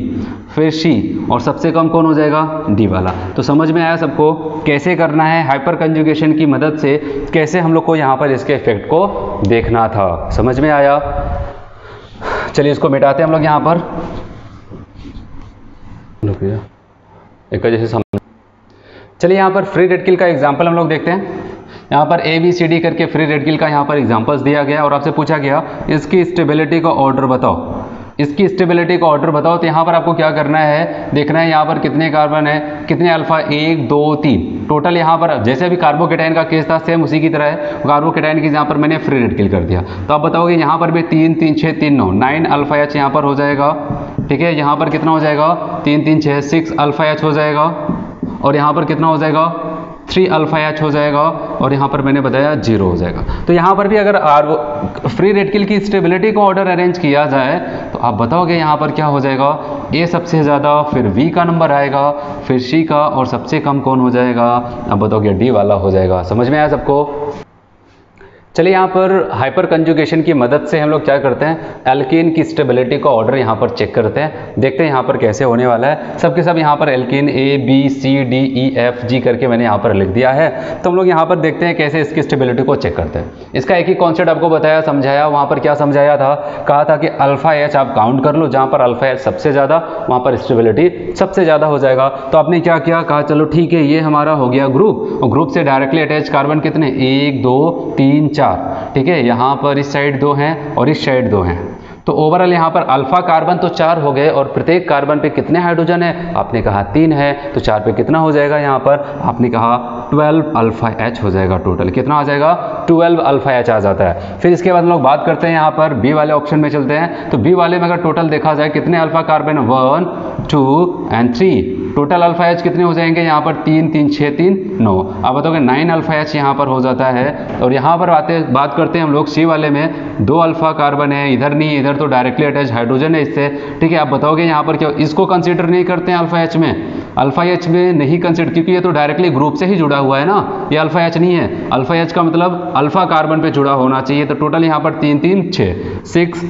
फिर सी और सबसे कम कौन हो जाएगा? डी वाला। तो समझ में आया सबको कैसे करना है? हाइपर कंजुगेशन की मदद से कैसे हम लोग को यहाँ पर इसके इफेक्ट को देखना था, समझ में आया? चलिए इसको मिटाते हैं हम लोग यहाँ पर, एक जैसे समझ। चलिए यहाँ पर फ्री रेडिकल का एग्जाम्पल हम लोग देखते हैं। यहाँ पर ए बी सी डी करके फ्री रेडिकल का यहाँ पर एग्जाम्पल्स दिया गया और आपसे पूछा गया इसकी स्टेबिलिटी का ऑर्डर बताओ, इसकी स्टेबिलिटी का ऑर्डर बताओ। तो यहाँ पर आपको क्या करना है? देखना है यहाँ पर कितने कार्बन है, कितने अल्फा? 1 2 3 टोटल। यहाँ पर जैसे अभी कार्बोकेटायन का केस था सेम उसी की तरह है, कार्बोकेटायन की यहाँ पर मैंने फ्री रेडिकल कर दिया। तो आप बताओगे यहाँ पर भी 3 3 6 3 9 9 अल्फा एच यहाँ पर हो जाएगा, ठीक है। यहाँ पर कितना हो जाएगा? 3 3 6 6 अल्फा एच हो जाएगा और यहाँ पर कितना हो जाएगा? 3 अल्फा एच हो जाएगा और यहाँ पर मैंने बताया 0 हो जाएगा। तो यहाँ पर भी अगर फ्री रेडिकल की स्टेबिलिटी को ऑर्डर अरेंज किया जाए तो आप बताओगे यहाँ पर क्या हो जाएगा? ए सबसे ज़्यादा, फिर बी का नंबर आएगा, फिर सी का और सबसे कम कौन हो जाएगा? आप बताओगे डी वाला हो जाएगा। समझ में आया सबको? चलिए यहाँ पर हाइपर कंजुगेशन की मदद से हम लोग क्या करते हैं? एल्कीन की स्टेबिलिटी का ऑर्डर यहाँ पर चेक करते हैं, देखते हैं यहाँ पर कैसे होने वाला है। सबके सब यहाँ पर alkene A B C D E F G करके मैंने यहाँ पर लिख दिया है। तो हम लोग यहाँ पर देखते हैं कैसे इसकी स्टेबिलिटी को चेक करते हैं। इसका एक ही कॉन्सेप्ट आपको बताया, समझाया। वहाँ पर क्या समझाया था? कहा था कि अल्फा एच आप काउंट कर लो, जहाँ पर अल्फा एच सबसे ज़्यादा वहाँ पर स्टेबिलिटी सबसे ज़्यादा हो जाएगा। तो आपने क्या किया? कहा चलो ठीक है, ये हमारा हो गया ग्रुप और ग्रुप से डायरेक्टली अटैच कार्बन कितने? 1 2 3 4, ठीक है। यहाँ पर इस साइड 2 हैं और इस साइड 2 हैं। तो ओवरऑल यहाँ पर अल्फा कार्बन तो 4 हो गए और प्रत्येक कार्बन पे कितने हाइड्रोजन है? आपने कहा 3 है, तो 4 पे कितना हो जाएगा? यहाँ पर आपने कहा 12 अल्फा एच हो जाएगा। टोटल कितना आ जाएगा? 12 अल्फा एच आ जाता है। फिर इसके बाद हम लोग बात करते हैं यहाँ पर बी वाले ऑप्शन में चलते हैं। तो बी वाले में अगर टोटल देखा जाए कितने alpha carbon? 1 2 and 3। Total alpha H कितने हो जाएंगे? यहाँ पर 3 3 6 3 9। आप बताओगे 9 अल्फा एच यहाँ पर हो जाता है। और यहाँ पर बात करते हैं हम लोग सी वाले में, 2 अल्फा कार्बन है, इधर नहीं, इधर तो डायरेक्टली अटैच हाइड्रोजन है इससे, ठीक है। आप बताओगे यहाँ पर क्या? इसको कंसीडर नहीं करते हैं अल्फा एच में, अल्फा एच में नहीं कंसीडर, क्योंकि ये तो डायरेक्टली ग्रुप से ही जुड़ा हुआ है ना, ये अल्फा एच नहीं है। अल्फा एच का मतलब अल्फा कार्बन पे जुड़ा होना चाहिए। तो टोटल यहाँ पर 3 3 6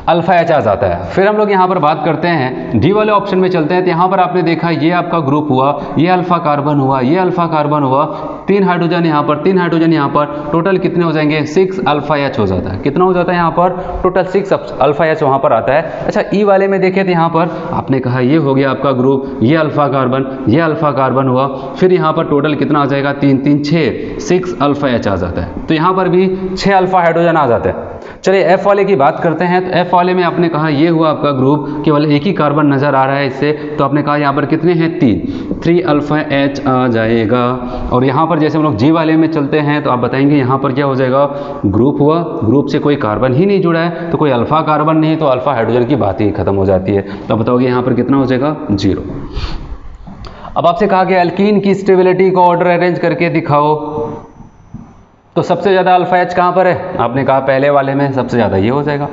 अल्फा एच आ जाता है। फिर हम लोग यहाँ पर बात करते हैं डी वाले ऑप्शन में चलते हैं। तो यहाँ पर आपने देखा ये आपका ग्रुप हुआ, ये अल्फा कार्बन हुआ, ये अल्फा कार्बन हुआ, 3 हाइड्रोजन यहाँ पर, 3 हाइड्रोजन यहाँ पर, टोटल कितने हो जाएंगे? 6 अल्फा एच हो जाता है। कितना हो जाता है यहाँ पर? टोटल 6 अल्फा एच वहाँ पर आता है। अच्छा ई वाले में देखें तो यहाँ पर आपने कहा ये हो गया आपका ग्रुप, ये अल्फा कार्बन, ये अल्फा कार्बन हुआ, फिर यहाँ पर टोटल कितना आ जाएगा? 3 3 6 अल्फा एच आ जाता है। तो यहाँ पर भी 6 अल्फा हाइड्रोजन आ जाते हैं। चलिए एफ वाले की बात करते हैं। तो एफ वाले में आपने कहा ये हुआ आपका ग्रुप, केवल एक ही कार्बन नजर आ रहा है इससे, तो आपने कहा यहाँ पर कितने हैं? 3 अल्फा एच आ जाएगा। और यहाँ पर जैसे हम लोग जी वाले में चलते हैं तो आप बताएंगे यहाँ पर क्या हो जाएगा? ग्रुप हुआ, ग्रुप से कोई कार्बन ही नहीं जुड़ा है, तो कोई अल्फा कार्बन नहीं, तो अल्फा हाइड्रोजन की बात ही खत्म हो जाती है। तो आप बताओगे यहाँ पर कितना हो जाएगा? 0। अब आपसे कहा गया एल्कीन की स्टेबिलिटी को ऑर्डर अरेंज करके दिखाओ। तो सबसे ज़्यादा अल्फा एच कहाँ पर है? आपने कहा पहले वाले में सबसे ज़्यादा ये हो जाएगा।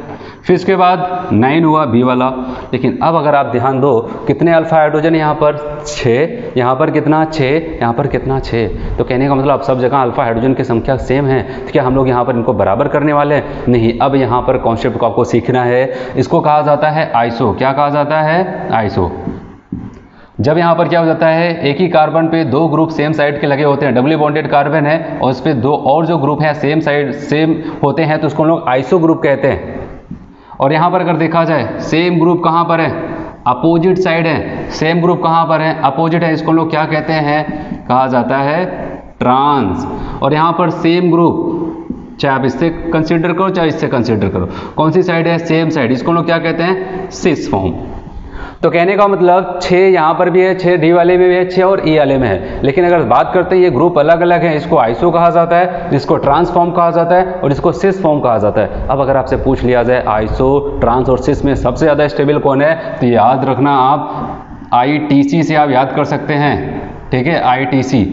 फिर इसके बाद 9 हुआ बी वाला। लेकिन अब अगर आप ध्यान दो कितने अल्फा हाइड्रोजन यहाँ पर 6, यहाँ पर कितना 6, यहाँ पर कितना 6। तो कहने का मतलब सब जगह अल्फा हाइड्रोजन की संख्या सेम है, तो क्या हम लोग यहाँ पर इनको बराबर करने वाले हैं? नहीं। अब यहाँ पर कॉन्सेप्ट को आपको सीखना है, इसको कहा जाता है आइसो। क्या कहा जाता है? आइसो। जब यहाँ पर क्या हो जाता है, एक ही कार्बन पे दो ग्रुप सेम साइड के लगे होते हैं, डबली बॉन्डेड कार्बन है और उस पर दो और जो ग्रुप हैं सेम साइड सेम होते हैं, तो उसको हम लोग आइसो ग्रुप कहते हैं। और यहाँ पर अगर देखा जाए सेम ग्रुप कहाँ पर है? अपोजिट साइड है। सेम ग्रुप कहाँ पर है? अपोजिट है। इसको हम लोग क्या कहते हैं? कहा जाता है ट्रांस। और यहाँ पर सेम ग्रुप, चाहे आप इससे कंसीडर करो चाहे इससे कंसीडर करो, कौन सी साइड है? Same side. इसको हम लोग क्या कहते हैं? Cis form. तो कहने का मतलब 6 यहाँ पर भी है, 6 डी वाले में भी है, 6 और ई वाले में है। लेकिन अगर बात करते हैं ये ग्रुप अलग अलग है, इसको आइसो कहा जाता है, इसको ट्रांस फॉर्म कहा जाता है और इसको सिस फॉर्म कहा जाता है। अब अगर आपसे पूछ लिया जाए आइसो, ट्रांस और सिस में सबसे ज़्यादा स्टेबल कौन है, तो याद रखना आप ITC से आप याद कर सकते हैं। ठीक है, ITC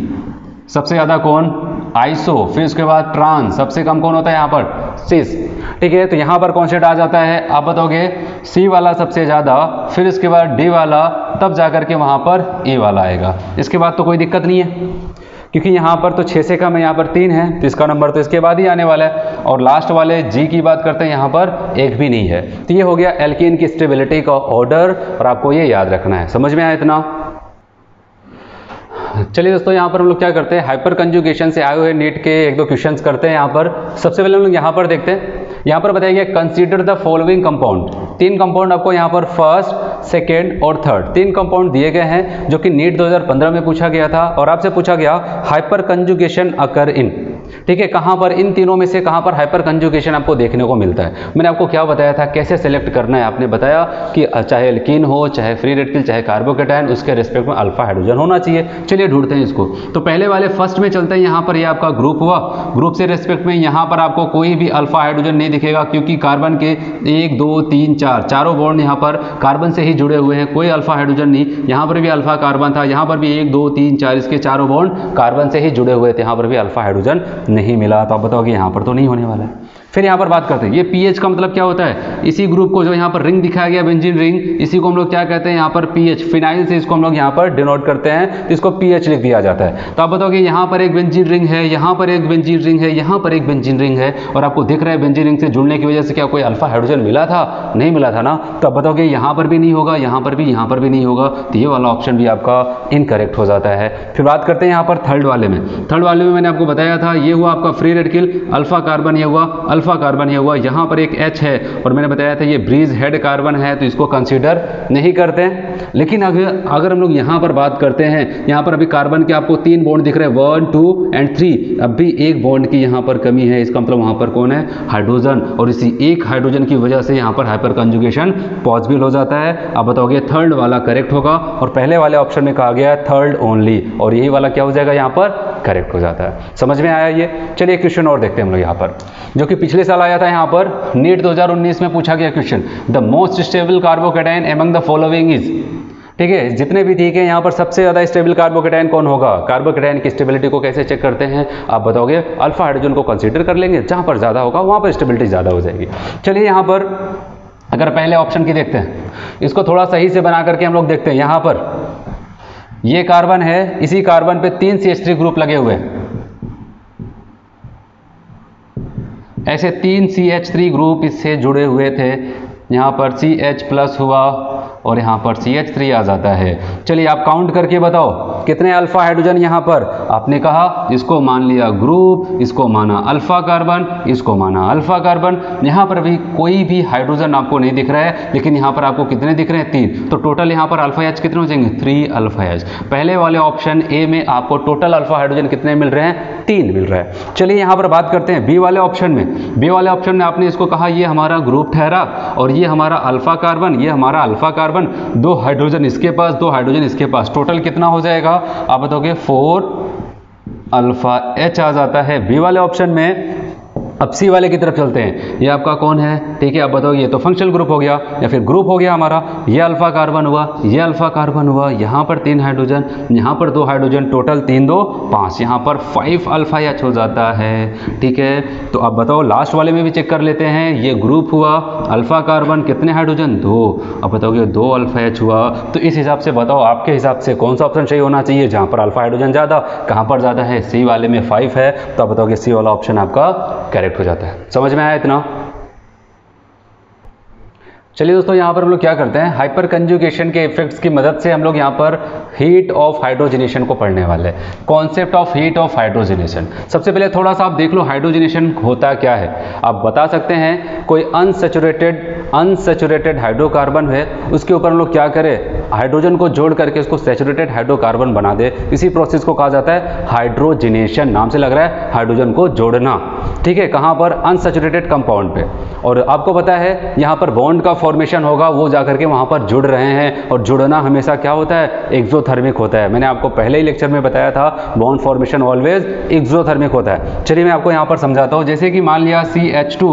सबसे ज़्यादा कौन? आइसो। फिर उसके बाद ट्रांस, सबसे कम कौन होता है यहाँ पर? सिस। ठीक है, तो यहाँ पर कॉन्सेप्ट आ जाता है, आप बताओगे सी वाला सबसे ज़्यादा, फिर इसके बाद डी वाला, तब जाकर के वहाँ पर ई वाला आएगा। इसके बाद तो कोई दिक्कत नहीं है, क्योंकि यहाँ पर तो 6 से कम है, यहाँ पर 3 है, तो इसका नंबर तो इसके बाद ही आने वाला है। और लास्ट वाले जी की बात करते हैं, यहाँ पर एक भी नहीं है। तो ये हो गया एल्कीन की स्टेबिलिटी का ऑर्डर, और आपको ये याद रखना है। समझ में आया इतना? चलिए दोस्तों, यहाँ पर हम लोग क्या करते हैं, हाइपर कंजुगेशन से आए हुए नीट के एक दो क्वेश्चंस करते हैं। यहाँ पर सबसे पहले हम लोग यहाँ पर देखते हैं, यहाँ पर बताएंगे consider the following compound. 3 compound आपको यहाँ पर फर्स्ट, सेकेंड और थर्ड 3 कंपाउंड दिए गए हैं, जो कि नीट 2015 में पूछा गया था। और आपसे पूछा गया हाइपर कंजुगेशन अकर इन, ठीक है, कहाँ पर इन तीनों में से कहाँ पर हाइपर कंजुगेशन आपको देखने को मिलता है। मैंने आपको क्या बताया था, कैसे सेलेक्ट करना है। आपने बताया कि चाहे एल्कीन हो, चाहे फ्री रेडिकल, चाहे कार्बोकेटायन, उसके रिस्पेक्ट में अल्फा हाइड्रोजन होना चाहिए। चलिए ढूंढते हैं इसको। तो पहले वाले फर्स्ट में चलते हैं। यहाँ पर ये आपका ग्रुप हुआ, ग्रुप से रिस्पेक्ट में यहाँ पर आपको कोई भी अल्फा हाइड्रोजन नहीं दिखेगा, क्योंकि कार्बन के 1 2 3 4 चारों बॉन्ड यहाँ पर कार्बन से ही जुड़े हुए हैं, कोई अल्फा हाइड्रोजन नहीं। यहाँ पर भी अल्फा कार्बन था, यहाँ पर भी 1 2 3 4 इसके चारों बॉन्ड कार्बन से ही जुड़े हुए थे, यहाँ पर भी अल्फा हाइड्रोजन नहीं मिला। तो आप बताओगे यहाँ पर तो नहीं होने वाला है। फिर यहाँ पर बात करते हैं, ये पीएच का मतलब क्या होता है, इसी ग्रुप को जो यहाँ पर रिंग दिखाया गया बेंजीन रिंग, इसी को हम लोग क्या कहते हैं यहाँ पर पीएच, फिनाइल से इसको हम लोग यहाँ पर डिनोट करते हैं, तो इसको पीएच लिख दिया जाता है। तो आप बताओगे यहाँ पर एक बेंजीन रिंग है, यहाँ पर एक बेंजीन रिंग है, यहाँ पर एक बेंजीन रिंग है, और आपको दिख रहा है बेंजीन रिंग से जुड़ने की वजह से क्या कोई अल्फा हाइड्रोजन मिला था? नहीं मिला था ना। तो आप बताओगे यहाँ पर भी नहीं होगा, यहाँ पर भी नहीं होगा, तो ये वाला ऑप्शन भी आपका इनकरेक्ट हो जाता है। फिर बात करते हैं यहाँ पर थर्ड वाले में। थर्ड वाले में मैंने आपको बताया था, ये हुआ आपका फ्री रेडिकल, अल्फा कार्बन, ये हुआ अल्फा कार्बन, ये हुआ, यहाँ पर एक H है, और मैंने बताया था ये ब्रीज हेड कार्बन है, तो इसको कंसीडर नहीं करते हैं। लेकिन अगर हम लोग यहाँ पर बात करते हैं, यहाँ पर अभी कार्बन के आपको 3 बॉन्ड दिख रहे हैं, 1 2 एंड 3, अब भी एक बॉन्ड की यहाँ पर कमी है, इसका मतलब वहाँ पर कौन है? हाइड्रोजन, और इसी एक हाइड्रोजन की वजह से यहाँ पर हाइपर कंजुगेशन पॉसिबल हो जाता है। अब बताओगे थर्ड वाला करेक्ट होगा, और पहले वाले ऑप्शन में कहा गया है थर्ड ओनली, और यही वाला क्या हो जाएगा यहाँ पर? करेक्ट हो जाता है। समझ में आया ये? चलिए क्वेश्चन और देखते हैं हम लोग यहाँ पर, जो कि पिछले साल आया था। यहाँ पर नीट 2019 में पूछा गया question, the most stable carbocation among the following is, ठीक है, जितने भी ठीक है यहाँ पर सबसे ज़्यादा स्टेबल कार्बोकेटायन कौन होगा? कार्बोकेटायन की स्टेबिलिटी को कैसे चेक करते हैं? आप बताओगे अल्फा हाइड्रोजन को कंसीडर कर लेंगे, जहाँ पर ज़्यादा होगा वहाँ पर स्टेबिलिटी ज़्यादा हो जाएगी। चलिए यहाँ पर अगर पहले ऑप्शन की देखते हैं, इसको थोड़ा सही से बना करके हम लोग देखते हैं। यहाँ पर ये कार्बन है, इसी कार्बन पे 3 CH3 ग्रुप लगे हुए हैं, ऐसे 3 CH3 ग्रुप इससे जुड़े हुए थे। यहाँ पर CH+ हुआ और यहाँ पर CH3 आ जाता है। चलिए आप काउंट करके बताओ कितने अल्फा हाइड्रोजन यहाँ पर? आपने कहा इसको मान लिया ग्रुप, इसको माना अल्फा कार्बन, इसको माना अल्फा कार्बन। यहाँ पर भी कोई भी हाइड्रोजन आपको नहीं दिख रहा है, लेकिन यहाँ पर आपको कितने दिख रहे हैं? 3। तो टोटल यहाँ पर अल्फा H कितने हो जाएंगे? 3 अल्फा H। पहले वाले ऑप्शन ए में आपको टोटल अल्फा हाइड्रोजन कितने मिल रहे हैं? 3 मिल रहा है। चलिए यहाँ पर बात करते हैं बी वाले ऑप्शन में। बी वाले ऑप्शन में आपने इसको कहा ये हमारा ग्रुप ठहरा, और ये हमारा अल्फा कार्बन, ये हमारा अल्फा कार्बन, 2 हाइड्रोजन इसके पास, 2 हाइड्रोजन इसके पास, टोटल कितना हो जाएगा? आप बताओगे 4 अल्फा H आ जाता है बी वाले ऑप्शन में। अब सी वाले की तरफ चलते हैं, ये आपका कौन है? ठीक है, अब बताओ ये तो फंक्शनल ग्रुप हो गया या फिर ग्रुप हो गया हमारा। ये अल्फा कार्बन हुआ, ये अल्फा कार्बन हुआ, यहाँ पर 3 हाइड्रोजन, यहाँ पर 2 हाइड्रोजन, टोटल 3 2 5, यहाँ पर 5 अल्फा एच हो जाता है। ठीक है, तो अब बताओ लास्ट वाले में भी चेक कर लेते हैं। ये ग्रुप हुआ, अल्फा कार्बन, कितने हाइड्रोजन 2, अब बताओ ये 2 अल्फा एच हुआ। तो इस हिसाब से बताओ आपके हिसाब से कौन सा ऑप्शन सही होना चाहिए, जहाँ पर अल्फा हाइड्रोजन ज़्यादा, कहाँ पर ज़्यादा है, सी वाले में 5 है, तो आप बताओ कि सी वाला ऑप्शन आपका करेक्ट हो जाता है। समझ में आया इतना? चलिए दोस्तों, यहाँ पर हम लोग क्या करते हैं, हाइपर कंजुगेशन के इफेक्ट्स की मदद से हम लोग यहाँ पर हीट ऑफ हाइड्रोजनेशन को पढ़ने वाले हैं। Concept of heat of hydrogenation. सबसे पहले थोड़ा सा आप देख लो हाइड्रोजनेशन होता क्या है। आप बता सकते हैं कोई अनसैचुरेटेड हाइड्रोकार्बन है, उसके ऊपर हम लोग क्या करें, हाइड्रोजन को जोड़ करके उसको सैचुरेटेड हाइड्रोकार्बन बना दे। इसी प्रोसेस को कहा जाता है हाइड्रोजनेशन। नाम से लग रहा है हाइड्रोजन को जोड़ना। ठीक है, कहाँ पर, अनसैचुरेटेड कंपाउंड पे। और आपको पता है यहाँ पर बॉन्ड का फॉर्मेशन होगा, वो जाकर के वहाँ पर जुड़ रहे हैं, और जुड़ना हमेशा क्या होता है, एक्सोथर्मिक होता है। मैंने आपको पहले ही लेक्चर में बताया था, बॉन्ड फॉर्मेशन ऑलवेज एक्सोथर्मिक होता है। चलिए मैं आपको यहाँ पर समझाता हूँ। जैसे कि मान लिया CH2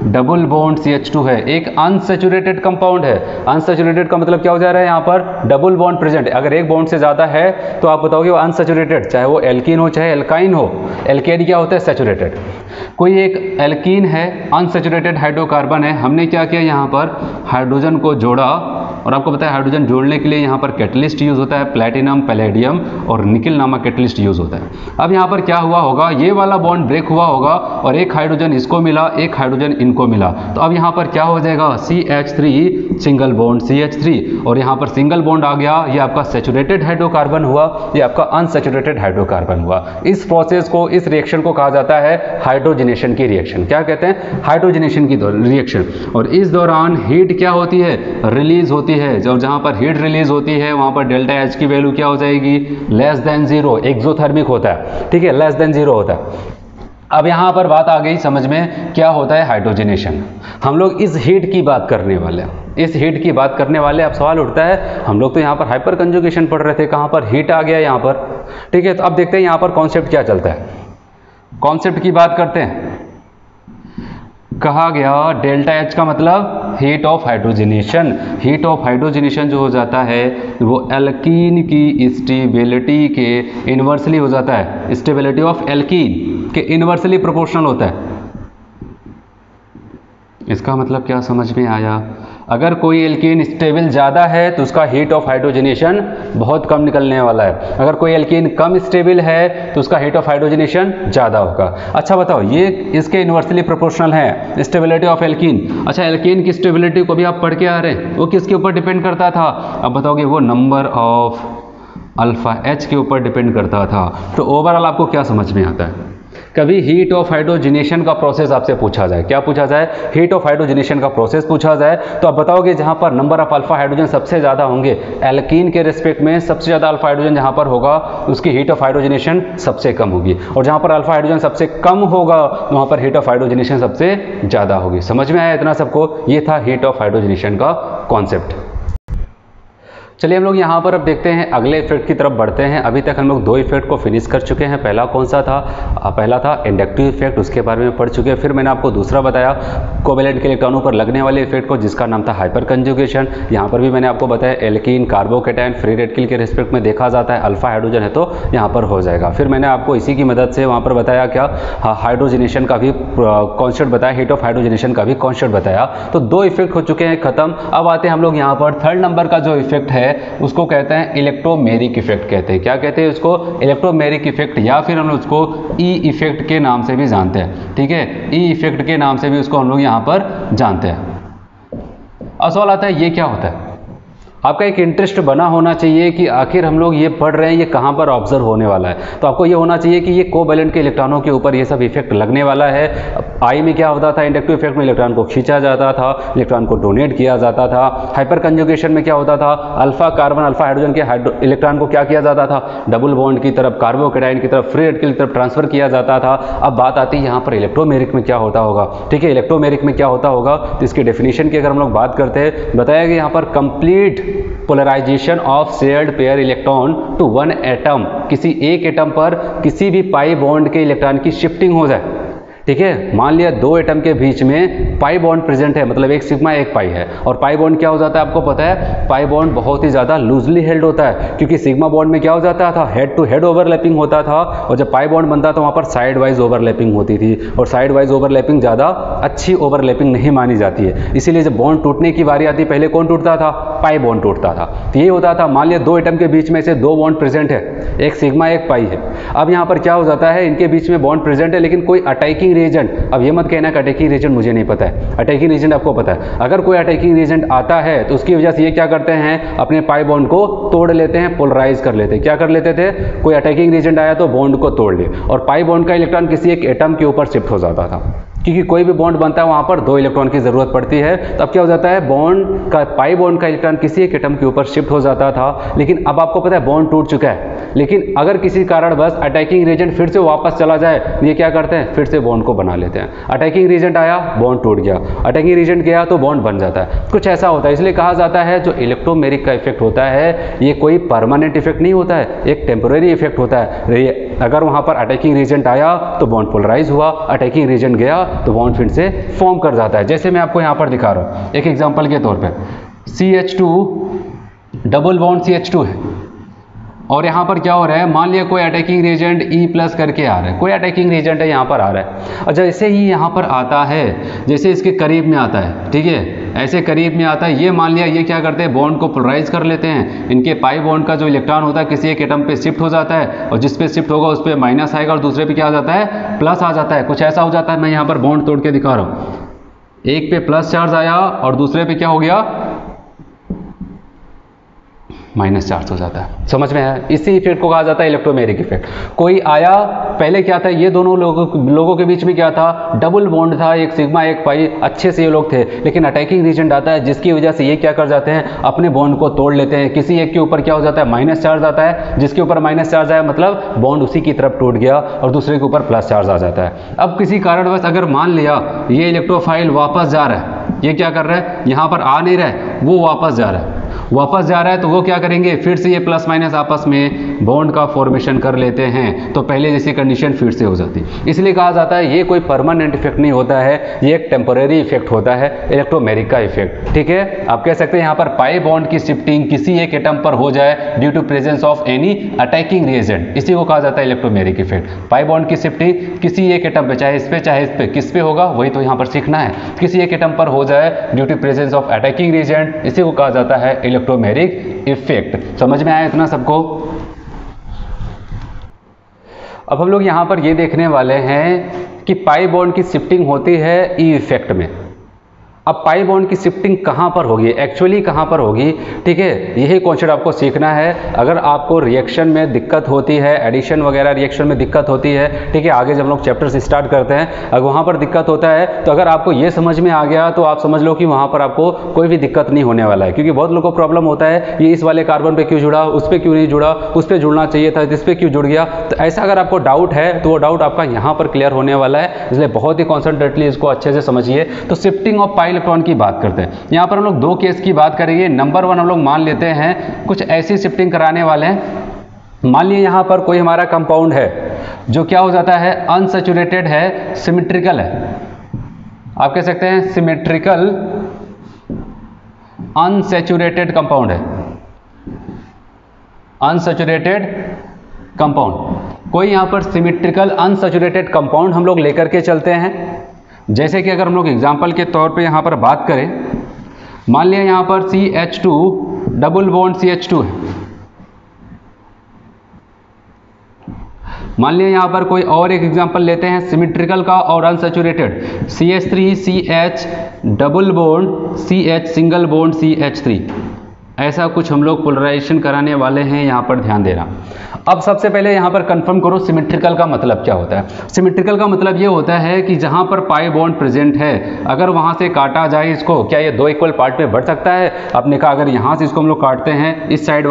डबल बॉन्ड CH2 है, एक अनसैचुरेटेड कंपाउंड है। अनसैचुरेटेड का मतलब क्या हो जा रहा है, यहाँ पर डबल बॉन्ड प्रेजेंट है। अगर एक बॉन्ड से ज़्यादा है तो आप बताओगे वो अनसैचुरेटेड, चाहे वो एल्कीन हो चाहे एल्काइन हो। एल्केन क्या होता है, सैचुरेटेड। कोई एक एल्कीन है, अनसैचुरेटेड हाइड्रोकार्बन है, हमने क्या किया, यहाँ पर हाइड्रोजन को जोड़ा। और आपको पता है हाइड्रोजन जोड़ने के लिए यहाँ पर कैटलिस्ट यूज होता है, प्लैटिनम, पैलेडियम और निकिल नामक कैटलिस्ट यूज होता है। अब यहाँ पर क्या हुआ होगा, ये वाला बॉन्ड ब्रेक हुआ होगा और एक हाइड्रोजन इसको मिला, एक हाइड्रोजन इनको मिला। तो अब यहाँ पर क्या हो जाएगा, CH3 सिंगल बॉन्ड CH3, और यहाँ पर सिंगल बॉन्ड आ गया। ये आपका सैचुरेटेड हाइड्रोकार्बन हुआ, ये आपका अनसैचुरेटेड हाइड्रोकार्बन हुआ। इस प्रोसेस को, इस रिएक्शन को कहा जाता है हाइड्रोजनेशन की रिएक्शन। क्या कहते हैं, हाइड्रोजनेशन की रिएक्शन। और इस दौरान हीट क्या होती है, रिलीज होती है। और जहां पर हीट रिलीज होती है वहां पर डेल्टा एच की वैल्यू क्या हो जाएगी, लेस देन 0। एक्सोथर्मिक होता है, ठीक है, लेस देन 0 होता है। अब यहां पर बात आ गई समझ में, क्या होता है हाइड्रोजनेशन। हम लोग इस हीट की बात करने वाले हैं, इस हीट की बात करने वाले। अब सवाल उठता है, हम लोग तो यहाँ पर हाइपर कंजुगेशन पढ़ रहे थे, कहाँ पर हीट आ गया यहाँ पर। ठीक है, तो अब देखते हैं यहाँ पर कॉन्सेप्ट क्या चलता है। कॉन्सेप्ट की बात करते हैं। कहा गया डेल्टा एच का मतलब heat of hydrogenation. Heat of hydrogenation जो हो जाता है वो एल्कीन की स्टेबिलिटी के इन्वर्सली हो जाता है। स्टेबिलिटी ऑफ एल्कीन के इन्वर्सली प्रोपोर्शनल होता है। इसका मतलब क्या समझ में आया, अगर कोई एल्कीन स्टेबल ज़्यादा है तो उसका हीट ऑफ हाइड्रोजनेशन बहुत कम निकलने वाला है। अगर कोई एल्कीन कम स्टेबल है तो उसका हीट ऑफ हाइड्रोजनेशन ज़्यादा होगा। अच्छा बताओ, ये इसके इन्वर्सली प्रोपोर्शनल है स्टेबिलिटी ऑफ एल्कीन। अच्छा, एल्कीन की स्टेबिलिटी को भी आप पढ़ के आ रहे हैं, वो किसके ऊपर डिपेंड करता था, अब बताओगे वो नंबर ऑफ अल्फा एच के ऊपर डिपेंड करता था। तो ओवरऑल आपको क्या समझ में आता है, कभी हीट ऑफ हाइड्रोजनेशन का प्रोसेस आपसे पूछा जाए, क्या पूछा जाए, हीट ऑफ हाइड्रोजनेशन का प्रोसेस पूछा जाए, तो आप बताओगे जहां पर नंबर ऑफ अल्फा हाइड्रोजन सबसे ज़्यादा होंगे, एल्कीन के रिस्पेक्ट में सबसे ज़्यादा अल्फा हाइड्रोजन जहां पर होगा उसकी हीट ऑफ हाइड्रोजनेशन सबसे कम होगी, और जहां पर अल्फा हाइड्रोजन सबसे कम होगा वहां पर हीट ऑफ हाइड्रोजनेशन सबसे ज़्यादा होगी। समझ में आया इतना सबको, ये था हीट ऑफ हाइड्रोजनेशन का कॉन्सेप्ट। चलिए हम लोग यहाँ पर अब देखते हैं अगले इफेक्ट की तरफ बढ़ते हैं। अभी तक हम लोग 2 इफेक्ट को फिनिश कर चुके हैं। पहला कौन सा था, पहला था इंडक्टिव इफेक्ट, उसके बारे में पढ़ चुके हैं। फिर मैंने आपको दूसरा बताया कोवेलेंट के इलेक्ट्रॉनों पर लगने वाले इफेक्ट को, जिसका नाम था हाइपर कंजुगेशन। यहाँ पर भी मैंने आपको बताया एल्कीन कार्बोकेटायन फ्री रेडिकल के रिस्पेक्ट में देखा जाता है, अल्फा हाइड्रोजन है तो यहाँ पर हो जाएगा। फिर मैंने आपको इसी की मदद से वहाँ पर बताया क्या, हाइड्रोजनेशन का भी कॉन्सेप्ट बताया, हीट ऑफ हाइड्रोजनेशन का भी कॉन्सेप्ट बताया। तो 2 इफेक्ट हो चुके हैं खत्म। अब आते हैं हम लोग यहाँ पर थर्ड नंबर का जो इफेक्ट है उसको कहते हैं इलेक्ट्रोमेरिक इफेक्ट कहते हैं। क्या कहते हैं उसको, इलेक्ट्रोमेरिक इफेक्ट, या फिर हम लोग उसको ई इफेक्ट के नाम से भी जानते हैं। ठीक है, ई इफेक्ट के नाम से भी उसको हम लोग यहाँ पर जानते हैं। अब सवाल आता है ये क्या होता है, आपका एक इंटरेस्ट बना होना चाहिए कि आखिर हम लोग ये पढ़ रहे हैं ये कहाँ पर ऑब्जर्व होने वाला है। तो आपको ये होना चाहिए कि ये कोवैलेंट के इलेक्ट्रॉनों के ऊपर ये सब इफेक्ट लगने वाला है। आई में क्या होता था, इंडक्टिव इफेक्ट में इलेक्ट्रॉन को खींचा जाता था, इलेक्ट्रॉन को डोनेट किया जाता था। हाइपर कंजुगेशन में क्या होता था, अल्फा कार्बन अल्फा हाइड्रोजन के इलेक्ट्रॉन को क्या किया जाता था, डबल बॉन्ड की तरफ, कार्बोकेटायन की तरफ, फ्री रेडिकल की तरफ ट्रांसफर किया जाता था। अब बात आती है यहाँ पर इलेक्ट्रोमेरिक में क्या होता होगा। ठीक है, इलेक्ट्रोमेरिक में क्या होता होगा, तो इसकी डेफिनेशन की अगर हम लोग बात करते हैं, बताया कि यहाँ पर complete polarisation of shared pair electron to one atom, किसी एक एटम पर किसी भी पाई बॉन्ड के इलेक्ट्रॉन की शिफ्टिंग हो जाए। ठीक है। मान लिया दो एटम के बीच में पाई बॉन्ड प्रेजेंट है, मतलब एक सिग्मा एक पाई है, और पाई बॉन्ड क्या हो जाता है आपको पता है, पाई बॉन्ड बहुत ही ज़्यादा लूजली हेल्ड होता है, क्योंकि सिग्मा बॉन्ड में क्या हो जाता था, हेड टू हेड ओवरलैपिंग होता था, और जब पाई बॉन्ड बनता था वहाँ पर साइड वाइज ओवरलैपिंग होती थी, और साइड वाइज ओवरलैपिंग ज़्यादा अच्छी ओवरलैपिंग नहीं मानी जाती है। इसीलिए जब बॉन्ड टूटने की बारी आती, पहले कौन टूटता था, पाई बॉन्ड टूटता था। तो ये होता था, मान लिया दो एटम के बीच में से दो बॉन्ड प्रेजेंट है, एक सिग्मा एक पाई है। अब यहाँ पर क्या हो जाता है, इनके बीच में बॉन्ड प्रेजेंट है, लेकिन कोई अटैकिंग रीजन, अब ये मत कहना कि अटैकिंग रीजन मुझे नहीं पता है, अटैकिंग रीजन आपको पता है। अगर कोई अटैकिंग रीजन आता है तो उसकी वजह से ये क्या करते हैं, अपने पाई बॉन्ड को तोड़ लेते हैं, पोलराइज कर लेते हैं। क्या कर लेते थे, कोई अटैकिंग रीजन आया तो बॉन्ड को तोड़ ले, और पाई बॉन्ड का इलेक्ट्रॉन किसी एक एटम के ऊपर शिफ्ट हो जाता था, क्योंकि कोई भी बॉन्ड बनता है वहाँ पर दो इलेक्ट्रॉन की ज़रूरत पड़ती है। तो अब क्या हो जाता है, बॉन्ड का पाई बॉन्ड का इलेक्ट्रॉन किसी एक एटम के ऊपर शिफ्ट हो जाता था। लेकिन अब आपको पता है बॉन्ड टूट चुका है, लेकिन अगर किसी कारणवश अटैकिंग रीजन फिर से वापस चला जाए, ये क्या करते हैं, फिर से बॉन्ड को बना लेते हैं। अटैकिंग रीजन आया, बॉन्ड टूट गया, अटैकिंग रीजन गया तो बॉन्ड बन जाता है, कुछ ऐसा होता है। इसलिए कहा जाता है जो इलेक्ट्रोमेरिक का इफेक्ट होता है ये कोई परमानेंट इफेक्ट नहीं होता है, एक टेम्पोरेरी इफेक्ट होता है। अगर वहाँ पर अटैकिंग रीजन आया तो बॉन्ड पोलराइज हुआ, अटैकिंग रीजन गया तो बॉन्ड फिर से फॉर्म कर जाता है। जैसे मैं आपको यहाँ पर दिखा रहा हूँ एक एग्जांपल के तौर पे, CH2 डबल बॉन्ड CH2 है, और यहाँ पर क्या हो रहा है, मान लिया कोई अटैकिंग रेजेंट E+ करके आ रहा है, कोई अटैकिंग रेजेंट है यहाँ पर आ रहा है, और जैसे ही यहाँ पर आता है, जैसे इसके करीब में आता है, ठीक है, ऐसे करीब में आता है, ये मान लिया ये क्या करते हैं, बॉन्ड को पोलराइज कर लेते हैं। इनके पाई बॉन्ड का जो इलेक्ट्रॉन होता है किसी एक एटम पे शिफ्ट हो जाता है, और जिस पे शिफ्ट होगा उस पर माइनस आएगा, और दूसरे पे क्या आ जाता है, प्लस आ जाता है। कुछ ऐसा हो जाता है, मैं यहाँ पर बॉन्ड तोड़ के दिखा रहा हूँ, एक पे प्लस चार्ज आया और दूसरे पे क्या हो गया, माइनस चार्ज हो जाता है। समझ में आया, इसी इफेक्ट को कहा जाता है इलेक्ट्रोमेरिक इफेक्ट। कोई आया, पहले क्या था, ये दोनों लोगों के बीच में क्या था, डबल बॉन्ड था, एक सिग्मा एक पाई, अच्छे से ये लोग थे, लेकिन अटैकिंग रीजन आता है जिसकी वजह से ये क्या कर जाते हैं, अपने बॉन्ड को तोड़ लेते हैं। किसी एक के ऊपर क्या हो जाता है, माइनस चार्ज आता है, जिसके ऊपर माइनस चार्ज आया मतलब बॉन्ड उसी की तरफ टूट गया, और दूसरे के ऊपर प्लस चार्ज आ जाता है। अब किसी कारणवश अगर मान लिया ये इलेक्ट्रोफाइल वापस जा रहा है, ये क्या कर रहा है, यहाँ पर आ नहीं रहा है, वो वापस जा रहा है, वापस जा रहा है, तो वो क्या करेंगे, फिर से ये प्लस माइनस आपस में बॉन्ड का फॉर्मेशन कर लेते हैं, तो पहले जैसी कंडीशन फिर से हो जाती। इसलिए कहा जाता है ये कोई परमानेंट इफेक्ट नहीं होता है, ये एक टेम्परेरी इफेक्ट होता है, इलेक्ट्रोमेरिक का इफेक्ट। ठीक है, आप कह सकते हैं यहाँ पर पाई बॉन्ड की शिफ्टिंग किसी एक एटम पर हो जाए due to presence of any attacking reagent, इसी को कहा जाता है इलेक्ट्रोमेरिक इफेक्ट। पाई बॉन्ड की शिफ्टिंग किसी एक एटम पे, चाहे इस पे चाहे इस पे, किस पे होगा वही तो यहाँ पर सीखना है, किसी एक एटम पर हो जाए due to presence of attacking reagent, इसी को कहा जाता है इलेक्ट्रोमेरिक इफेक्ट। समझ में आया इतना सबको? अब हम लोग यहां पर ये देखने वाले हैं कि पाई बॉन्ड की शिफ्टिंग होती है ई इफेक्ट में। अब पाई बॉन्ड की शिफ्टिंग कहां पर होगी, एक्चुअली कहां पर होगी, ठीक है, यही कॉन्सेप्ट आपको सीखना है। अगर आपको रिएक्शन में दिक्कत होती है, एडिशन वगैरह रिएक्शन में दिक्कत होती है, ठीक है, आगे जब हम लोग चैप्टर्स स्टार्ट करते हैं, अगर वहां पर दिक्कत होता है तो अगर आपको ये समझ में आ गया तो आप समझ लो कि वहां पर आपको कोई भी दिक्कत नहीं होने वाला है। क्योंकि बहुत लोगों को प्रॉब्लम होता है ये इस वाले कार्बन पे क्यों जुड़ा, उस पर क्यों नहीं जुड़ा, उस पर जुड़ना चाहिए था, इस पर क्यों जुड़ गया। तो ऐसा अगर आपको डाउट है तो वो डाउट आपका यहाँ पर क्लियर होने वाला है, इसलिए बहुत ही कॉन्सेंट्रेटली इसको अच्छे से समझिए। तो शिफ्टिंग ऑफ पाई इलेक्ट्रॉन की बात करते हैं। यहाँ पर हम लोग दो केस की बात करेंगे। नंबर 1 हम लोग मान लेते हैं कुछ ऐसी शिफ्टिंग कराने वाले हैं। मान लिया यहाँ पर कोई हमारा कंपाउंड है जो क्या हो जाता है, अनसैचुरेटेड है, सिमेट्रिकल है, आप कह सकते हैं सिमेट्रिकल अनसैचुरेटेड कंपाउंड है, अनसैचुरेटेड कंपाउंड। कोई यहाँ पर सिमेट्रिकल अनसैचुरेटेड कंपाउंड हम लोग लेकर के चलते हैं। जैसे कि अगर हम लोग एग्जाम्पल के तौर पे यहाँ पर बात करें, मान लिया यहाँ पर CH2 डबल बॉन्ड CH2 है, मान लिया यहाँ पर कोई और एक एग्जांपल लेते हैं सिमेट्रिकल का और unsaturated, CH3CH double bond CH single bond CH3, ऐसा कुछ हम लोग पोलराइजेशन कराने वाले हैं, यहाँ पर ध्यान देना। अब सबसे पहले यहाँ पर कंफर्म करो सिमेट्रिकल का मतलब क्या होता है। सिमेट्रिकल का मतलब ये होता है कि जहाँ पर पाई बॉन्ड प्रेजेंट है, अगर वहाँ से काटा जाए इसको, क्या ये दो इक्वल पार्ट में बढ़ सकता है? आपने कहा अगर यहाँ से इसको हम लोग काटते हैं, इस साइड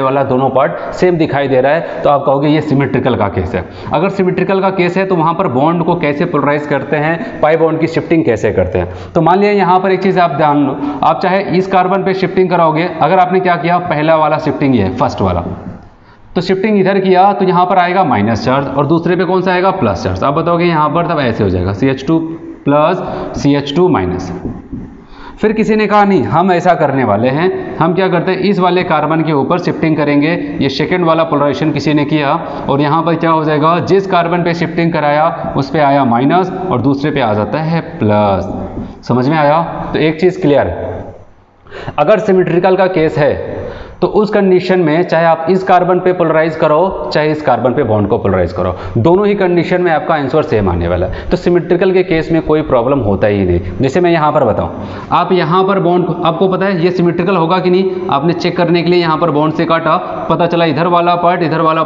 वाला दोनों पार्ट सेम दिखाई दे रहा है, तो आप कहोगे ये सिमेट्रिकल का केस है। अगर सिमेट्रिकल का केस है तो वहाँ पर बॉन्ड को कैसे पोलराइज करते हैं, पाई बॉन्ड की शिफ्टिंग कैसे करते हैं। तो मान लिया यहाँ पर एक चीज़ आप ध्यान लो, आप चाहे इस कार्बन पे शिफ्टिंग कराओगे, अगर आपने क्या किया, पहला वाला शिफ्टिंग ये है, फर्स्ट वाला, तो शिफ्टिंग इधर किया तो यहाँ पर आएगा माइनस चार्ज और दूसरे पे कौन सा आएगा प्लस चार्ज। आप बताओगे यहाँ पर तब ऐसे हो जाएगा CH2 प्लस CH2 माइनस। फिर किसी ने कहा नहीं हम ऐसा करने वाले हैं, हम क्या करते हैं इस वाले कार्बन के ऊपर शिफ्टिंग करेंगे। ये सेकेंड वाला पोलराइजेशन किसी ने किया और यहाँ पर क्या हो जाएगा, जिस कार्बन पे शिफ्टिंग कराया उस पे आया माइनस और दूसरे पे आ जाता है प्लस। समझ में आया? तो एक चीज़ क्लियर है, अगर सिमेट्रिकल का केस है तो उस कंडीशन में चाहे आप इस कार्बन पे पोलराइज करो चाहे इस कार्बन पे बॉन्ड को पोलराइज करो, दोनों ही कंडीशन में आपका आंसर सेम आने वाला है। तो सिमेट्रिकल के केस में कोई प्रॉब्लम होता ही नहीं। जैसे मैं यहाँ पर बताऊँ, आप यहाँ पर बॉन्ड, आपको पता है ये सिमेट्रिकल होगा कि नहीं, आपने चेक करने के लिए यहाँ पर बॉन्ड से काटा, पता चला इधर वाला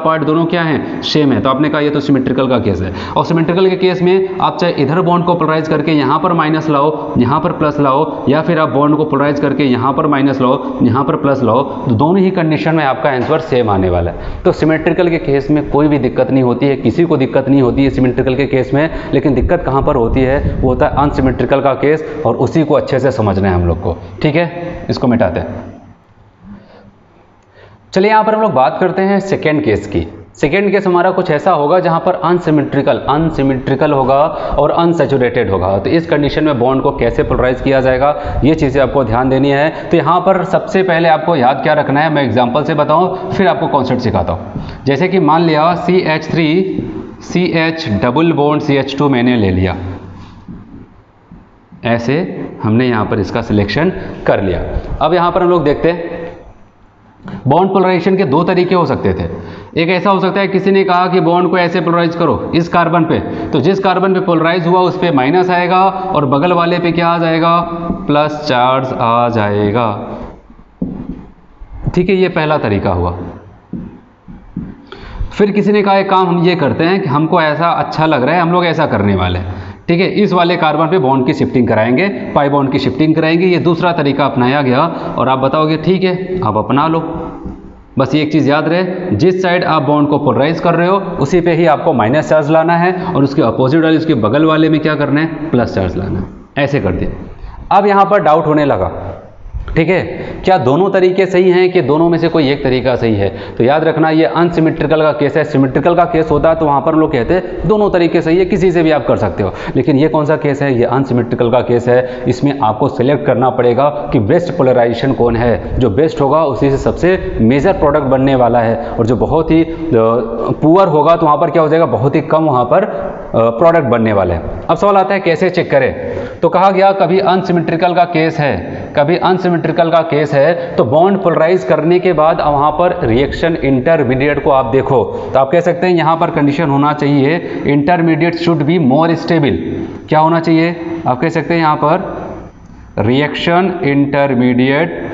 पार्ट दोनों क्या है, सेम है, तो आपने कहा ये तो सिमेट्रिकल का केस है। और सिमेट्रिकल के केस में आप चाहे इधर बॉन्ड को पोलराइज करके यहाँ पर माइनस लाओ, यहाँ पर प्लस लाओ, या फिर आप बॉन्ड को पोलराइज करके यहाँ पर माइनस लाओ, यहाँ पर प्लस लाओ, तो दोनों ही कंडीशन में आपका आंसर सेम आने वाला है। तो सिमेट्रिकल के केस में कोई भी दिक्कत नहीं होती है, किसी को दिक्कत नहीं होती है सिमेट्रिकल के केस में। लेकिन दिक्कत कहाँ पर होती है, वो होता है अनसिमेट्रिकल का केस, और उसी को अच्छे से समझना है हम लोग को। ठीक है, इसको मिटाते हैं। चलिए यहाँ पर हम लोग बात करते हैं सेकेंड केस की। सेकेंड केस हमारा कुछ ऐसा होगा जहाँ पर अनसिमेट्रिकल होगा और अनसैचुरेटेड होगा। तो इस कंडीशन में बॉन्ड को कैसे पोलराइज किया जाएगा, ये चीज़ें आपको ध्यान देनी है। तो यहाँ पर सबसे पहले आपको याद क्या रखना है, मैं एग्जांपल से बताऊँ फिर आपको कॉन्सेप्ट सिखाता हूँ। जैसे कि मान लिया CH3 CH double bond CH2 मैंने ले लिया, ऐसे हमने यहाँ पर इसका सिलेक्शन कर लिया। अब यहाँ पर हम लोग देखते हैं बॉन्ड पोलराइजेशन के दो तरीके हो सकते थे। एक ऐसा हो सकता है किसी ने कहा कि बॉन्ड को ऐसे पोलराइज करो इस कार्बन पे, तो जिस कार्बन पे पोलराइज हुआ उस पे माइनस आएगा और बगल वाले पे क्या आ जाएगा, प्लस चार्ज आ जाएगा। ठीक है, ये पहला तरीका हुआ। फिर किसी ने कहा एक काम हम ये करते हैं कि हमको ऐसा अच्छा लग रहा है, हम लोग ऐसा करने वाले हैं। ठीक है, इस वाले कार्बन पे बॉन्ड की शिफ्टिंग कराएंगे, पाई बॉन्ड की शिफ्टिंग कराएंगे। ये दूसरा तरीका अपनाया गया और आप बताओगे ठीक है आप अपना लो। बस ये एक चीज़ याद रहे, जिस साइड आप बॉन्ड को पोलराइज कर रहे हो उसी पे ही आपको माइनस चार्ज लाना है और उसके अपोजिट वाले उसके बगल वाले में क्या करना है, प्लस चार्ज लाना है। ऐसे कर दिया। अब यहाँ पर डाउट होने लगा, ठीक है, क्या दोनों तरीके सही हैं कि दोनों में से कोई एक तरीका सही है। तो याद रखना ये अनसिमेट्रिकल का केस है। सिमेट्रिकल का केस होता है तो वहाँ पर हम लोग कहते हैं दोनों तरीके सही है, किसी से भी आप कर सकते हो। लेकिन ये कौन सा केस है, ये अनसिमेट्रिकल का केस है। इसमें आपको सिलेक्ट करना पड़ेगा कि बेस्ट पोलराइजेशन कौन है। जो बेस्ट होगा उसी से सबसे मेजर प्रोडक्ट बनने वाला है, और जो बहुत ही पुअर होगा तो वहाँ पर क्या हो जाएगा, बहुत ही कम वहाँ पर प्रोडक्ट बनने वाले हैं। अब सवाल आता है कैसे चेक करें। तो कहा गया कभी अनसिमेट्रिकल का केस है, कभी अनसिमेट्रिकल का केस है तो बॉन्ड पोलराइज करने के बाद वहाँ पर रिएक्शन इंटरमीडिएट को आप देखो तो आप कह सकते हैं यहाँ पर कंडीशन होना चाहिए intermediate should be more stable. क्या होना चाहिए, आप कह सकते हैं यहाँ पर reaction intermediate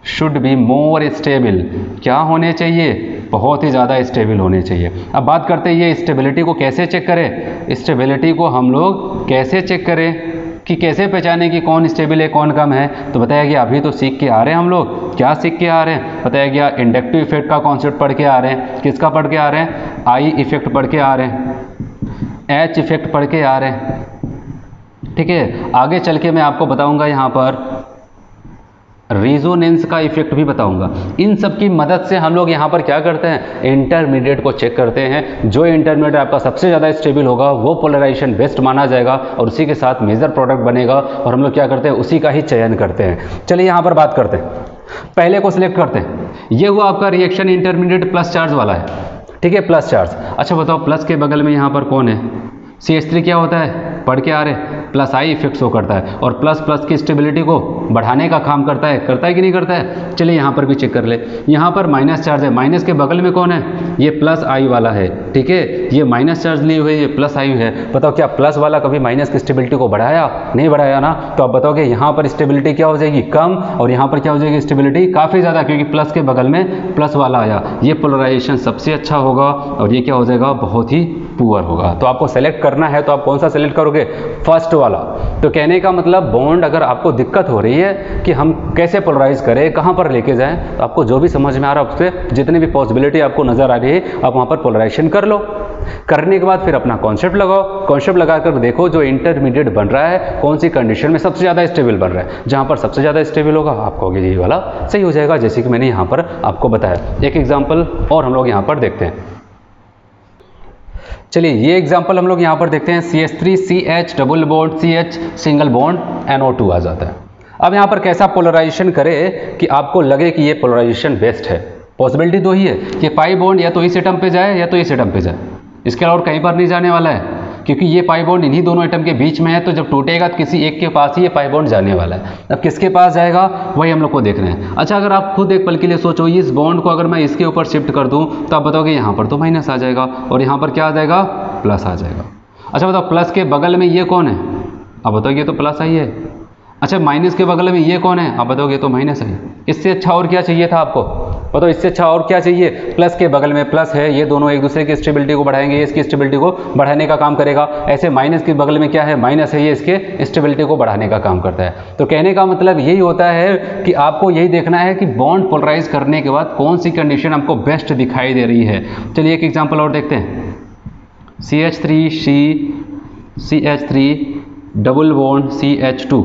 should be more stable. क्या होने चाहिए, बहुत ही ज़्यादा स्टेबल होने चाहिए। अब बात करते हैं ये स्टेबिलिटी को कैसे चेक करें। स्टेबिलिटी को हम लोग कैसे चेक करें कि कैसे पहचाने कि कौन स्टेबल है कौन कम है। तो बताया गया अभी तो सीख के आ रहे हैं हम लोग। क्या सीख के आ रहे हैं, बताया गया इंडक्टिव इफेक्ट का कॉन्सेप्ट पढ़ के आ रहे हैं। किसका पढ़ के आ रहे हैं, आई इफेक्ट पढ़ के आ रहे हैं, एच इफेक्ट पढ़ के आ रहे हैं। ठीक है, आगे चल के मैं आपको बताऊंगा यहाँ पर रेजोनेंस का इफेक्ट भी बताऊंगा। इन सब की मदद से हम लोग यहाँ पर क्या करते हैं, इंटरमीडिएट को चेक करते हैं। जो इंटरमीडिएट आपका सबसे ज़्यादा स्टेबल होगा वो पोलराइजेशन बेस्ट माना जाएगा और उसी के साथ मेजर प्रोडक्ट बनेगा और हम लोग क्या करते हैं, उसी का ही चयन करते हैं। चलिए यहाँ पर बात करते हैं, पहले को सिलेक्ट करते हैं। ये हुआ आपका रिएक्शन इंटरमीडिएट प्लस चार्ज वाला है। ठीक है, प्लस चार्ज। अच्छा बताओ प्लस के बगल में यहाँ पर कौन है, CH3 क्या होता है, पढ़ के आ रहे, प्लस आई इफेक्ट शो करता है और प्लस प्लस की स्टेबिलिटी को बढ़ाने का काम करता है कि नहीं करता है। चलिए यहाँ पर भी चेक कर ले, यहाँ पर माइनस चार्ज है, माइनस के बगल में कौन है, ये प्लस आई वाला है। ठीक है, ये माइनस चार्ज लिए हुए ये प्लस आई है। बताओ क्या प्लस वाला कभी माइनस की स्टेबिलिटी को बढ़ाया, नहीं बढ़ाया ना। तो आप बताओगे यहाँ पर स्टेबिलिटी क्या हो जाएगी, कम, और यहाँ पर क्या हो जाएगी, स्टेबिलिटी काफ़ी ज़्यादा, क्योंकि प्लस के बगल में प्लस वाला आया। ये पोलराइजेशन सबसे अच्छा होगा और ये क्या हो जाएगा, बहुत ही पुअर होगा। तो आपको सेलेक्ट करना है तो आप कौन सा सेलेक्ट करोगे, फर्स्ट वाला। तो कहने का मतलब बॉन्ड अगर आपको दिक्कत हो रही है कि हम कैसे पोलराइज करें, कहाँ पर लेके जाएं, तो आपको जो भी समझ में आ रहा है उससे जितनी भी पॉसिबिलिटी आपको नजर आ रही है आप वहाँ पर पोलराइजेशन कर लो। करने के बाद फिर अपना कॉन्सेप्ट लगाओ, कॉन्सेप्ट लगाकर देखो जो इंटरमीडिएट बन रहा है कौन सी कंडीशन में सबसे ज़्यादा स्टेबल बन रहा है। जहाँ पर सबसे ज़्यादा स्टेबल होगा आपको आगे यही वाला सही हो जाएगा, जैसे कि मैंने यहाँ पर आपको बताया। एक एग्जाम्पल और हम लोग यहाँ पर देखते हैं। चलिए ये एग्जाम्पल हम लोग यहाँ पर देखते हैं। CH3CH double bond CH single bond NO2 आ जाता है। अब यहाँ पर कैसा पोलराइजेशन करें कि आपको लगे कि ये पोलराइजेशन बेस्ट है। पॉसिबिलिटी दो ही है कि पाई बॉन्ड या तो इस एटम पे जाए या तो इस एटम पे जाए, इसके अलावा कहीं पर नहीं जाने वाला है, क्योंकि ये पाई बॉन्ड इन्हीं दोनों एटम के बीच में है। तो जब टूटेगा तो किसी एक के पास ही ये पाई बॉन्ड जाने वाला है। अब किसके पास जाएगा वही हम लोग को देखना है। अच्छा, अगर आप खुद एक पल के लिए सोचो, इस बॉन्ड को अगर मैं इसके ऊपर शिफ्ट कर दूं तो आप बताओगे यहाँ पर तो माइनस आ जाएगा और यहाँ पर क्या आ जाएगा, प्लस आ जाएगा। अच्छा बताओ, प्लस के बगल में ये कौन है, आप बताओ ये तो प्लस आई है। अच्छा, माइनस के बगल में ये कौन है, आप बताओगे तो माइनस है। इससे अच्छा और क्या चाहिए था आपको, बताओ इससे अच्छा और क्या चाहिए। प्लस के बगल में प्लस है, ये दोनों एक दूसरे की स्टेबिलिटी को बढ़ाएंगे, ये इसकी स्टेबिलिटी को बढ़ाने का काम करेगा। ऐसे माइनस के बगल में क्या है, माइनस है, ये इसके स्टेबिलिटी को बढ़ाने का काम करता है। तो कहने का मतलब यही होता है कि आपको यही देखना है कि बॉन्ड पोलराइज करने के बाद कौन सी कंडीशन आपको बेस्ट दिखाई दे रही है। चलिए एक एग्जाम्पल और देखते हैं। CH3 डबल बॉन्ड CH2,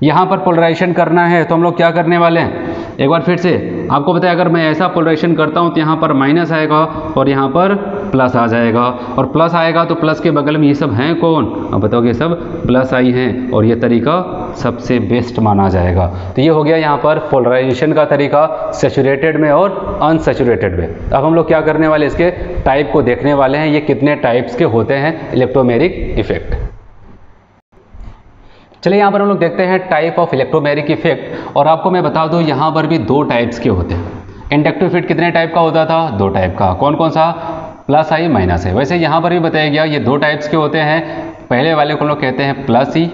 यहाँ पर पोलराइजेशन करना है तो हम लोग क्या करने वाले हैं, एक बार फिर से आपको बताया, अगर मैं ऐसा पोलराइजेशन करता हूँ तो यहाँ पर माइनस आएगा और यहाँ पर प्लस आ जाएगा, और प्लस आएगा तो प्लस के बगल में ये सब हैं कौन, अब बताओगे सब प्लस आई हैं, और ये तरीका सबसे बेस्ट माना जाएगा। तो ये हो गया यहाँ पर पोलराइजेशन का तरीका सैचुरेटेड में और अनसैचुरेटेड में। अब हम लोग क्या करने वाले, इसके टाइप को देखने वाले हैं, ये कितने टाइप्स के होते हैं इलेक्ट्रोमेरिक इफेक्ट। चलिए यहाँ पर हम लोग देखते हैं टाइप ऑफ इलेक्ट्रोमेरिक इफेक्ट। और आपको मैं बता दूँ यहाँ पर भी दो टाइप्स के होते हैं। इंडक्टिव इफेक्ट कितने टाइप का होता था, दो टाइप का। कौन कौन सा, प्लस आई माइनस आई। वैसे यहाँ पर भी बताया गया ये दो टाइप्स के होते हैं। पहले वाले को हम लोग कहते हैं प्लस ई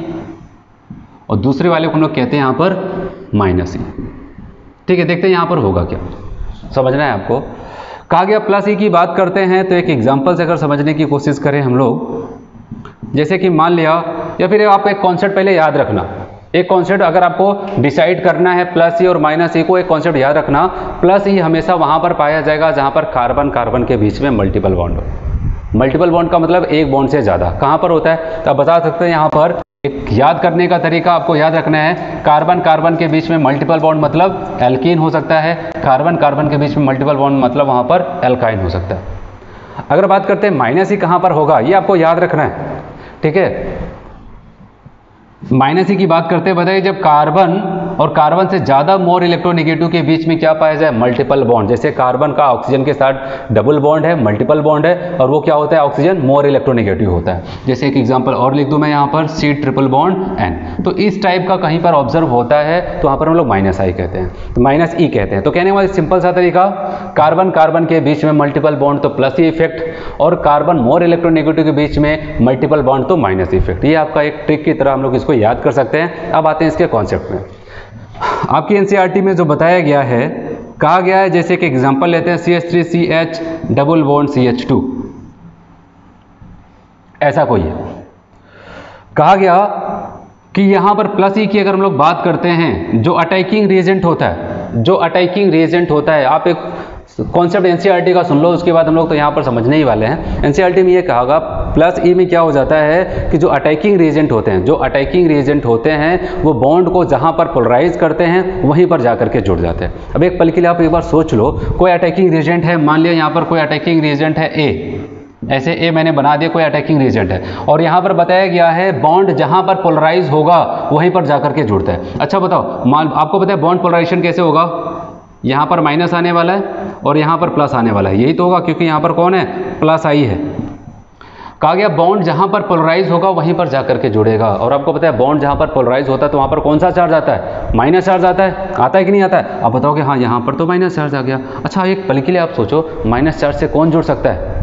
और दूसरे वाले को हम लोग कहते हैं यहाँ पर माइनस ई। ठीक है, देखते हैं यहाँ पर होगा क्या, समझना है आपको। कहा गया प्लस ई की बात करते हैं तो एक एग्जाम्पल से अगर समझने की कोशिश करें हम लोग, जैसे कि मान लिया, या फिर आप एक कॉन्सेप्ट पहले याद रखना। एक कॉन्सेप्ट अगर आपको डिसाइड करना है प्लस ई और माइनस ई को, एक कॉन्सेप्ट याद रखना, प्लस ई हमेशा वहाँ पर पाया जाएगा जहाँ पर कार्बन कार्बन के बीच में मल्टीपल बॉन्ड हो। मल्टीपल बॉन्ड का मतलब एक बॉन्ड से ज़्यादा। कहाँ पर होता है, तो आप बता सकते हैं यहाँ पर। एक याद करने का तरीका आपको याद रखना है, कार्बन कार्बन के बीच में मल्टीपल बॉन्ड मतलब एल्कीन हो सकता है, कार्बन कार्बन के बीच में मल्टीपल बॉन्ड मतलब वहाँ पर एल्काइन हो सकता है। अगर बात करते हैं माइनस ई कहाँ पर होगा, ये आपको याद रखना है। ठीक है, माइनस ई की बात करते हैं, बताइए जब कार्बन और कार्बन से ज़्यादा मोर इलेक्ट्रोनेगेटिव के बीच में क्या पाया जाए, मल्टीपल बॉन्ड। जैसे कार्बन का ऑक्सीजन के साथ डबल बॉन्ड है, मल्टीपल बॉन्ड है, और वो क्या होता है, ऑक्सीजन मोर इलेक्ट्रोनेगेटिव होता है। जैसे एक एग्जांपल और लिख दूं मैं यहाँ पर, C ट्रिपल बॉन्ड N। तो इस टाइप का कहीं पर ऑब्जर्व होता है तो वहाँ पर हम लोग माइनस आई कहते हैं, तो माइनस ई कहते हैं। तो कहने वाला सिंपल सा तरीका, कार्बन कार्बन के बीच में मल्टीपल बॉन्ड तो प्लस ई इफेक्ट, और कार्बन मोर इलेक्ट्रोनेगेटिव के बीच में मल्टीपल बॉन्ड तो माइनस इफेक्ट। ये आपका एक ट्रिक की तरह हम लोग इसको याद कर सकते हैं। अब आते हैं इसके कॉन्सेप्ट में। आपकी एनसीईआरटी में जो बताया गया है, कहा गया है, जैसे कि एग्जांपल लेते हैं CH3CH डबल बॉन्ड CH2, ऐसा कोई है। कहा गया कि यहाँ पर प्लस ई की अगर हम लोग बात करते हैं, जो अटैकिंग रिएजेंट होता है, जो अटैकिंग रिएजेंट होता है, आप एक कॉन्सेप्ट एनसीईआरटी का सुन लो, उसके बाद हम लोग तो यहाँ पर समझने ही वाले हैं। एनसीईआरटी में ये कहा प्लस ई में क्या हो जाता है कि जो अटैकिंग रिएजेंट होते हैं, जो अटैकिंग रिएजेंट होते हैं वो बॉन्ड को जहाँ पर पोलराइज करते हैं वहीं पर जाकर के जुड़ जाते हैं। अब एक पल के लिए आप एक बार सोच लो, कोई अटैकिंग रिएजेंट है, मान लिया यहाँ पर कोई अटैकिंग रिएजेंट है ए, ऐसे ए मैंने बना दिया, कोई अटैकिंग रिएजेंट है, और यहाँ पर बताया गया है बॉन्ड जहाँ पर पोलराइज होगा वहीं पर जाकर के जुड़ता है। अच्छा बताओ, आपको पता है बॉन्ड पोलराइजेशन कैसे होगा, यहाँ पर माइनस आने वाला है और यहाँ पर प्लस आने वाला है, यही तो होगा, क्योंकि यहाँ पर कौन है, प्लस आई है। कहा गया बॉन्ड जहाँ पर पोलराइज होगा वहीं पर जाकर के जुड़ेगा, और आपको पता है बॉन्ड जहाँ पर पोलराइज होता है तो वहाँ पर कौन सा चार्ज आता है, माइनस चार्ज आता है कि नहीं आता है। आप बताओगे हाँ यहाँ पर तो माइनस चार्ज आ गया। अच्छा एक पल के लिए आप सोचो, माइनस चार्ज से कौन जुड़ सकता है,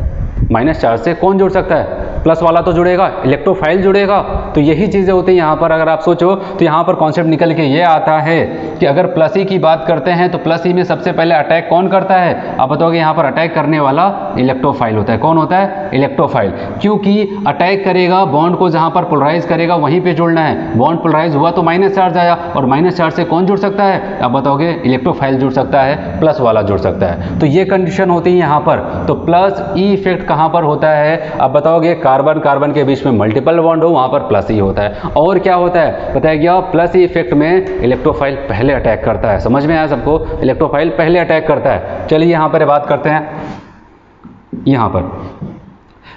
माइनस चार्ज से कौन जुड़ सकता है, प्लस वाला तो जुड़ेगा, इलेक्ट्रोफाइल जुड़ेगा। तो यही चीज़ें होती हैं यहाँ पर। अगर आप सोचो तो यहाँ पर कॉन्सेप्ट निकल के ये आता है कि अगर प्लस ई की बात करते हैं तो प्लस ई में सबसे पहले अटैक कौन करता है? आप बताओगे यहाँ पर अटैक करने वाला इलेक्ट्रोफाइल होता है। कौन होता है? इलेक्ट्रोफाइल। क्योंकि अटैक करेगा बॉन्ड को, जहाँ पर पोलराइज करेगा वहीं पे जुड़ना है। बॉन्ड पोलराइज हुआ तो माइनस चार्ज आया, और माइनस चार्ज से कौन जुड़ सकता है? आप बताओगे इलेक्ट्रोफाइल जुड़ सकता है, प्लस वाला जुड़ सकता है। तो ये कंडीशन होती है यहाँ पर। तो प्लस ई इफेक्ट कहाँ पर होता है? आप बताओगे कार्बन कार्बन के बीच में मल्टीपल बॉन्ड हो, वहाँ पर प्लस ई होता है। और क्या होता है बताया गया? प्लस ई इफेक्ट में इलेक्ट्रोफाइल पहले अटैक करता है। समझ में आया सबको? इलेक्ट्रोफाइल पहले अटैक करता है। चलिए यहाँ पर बात करते हैं।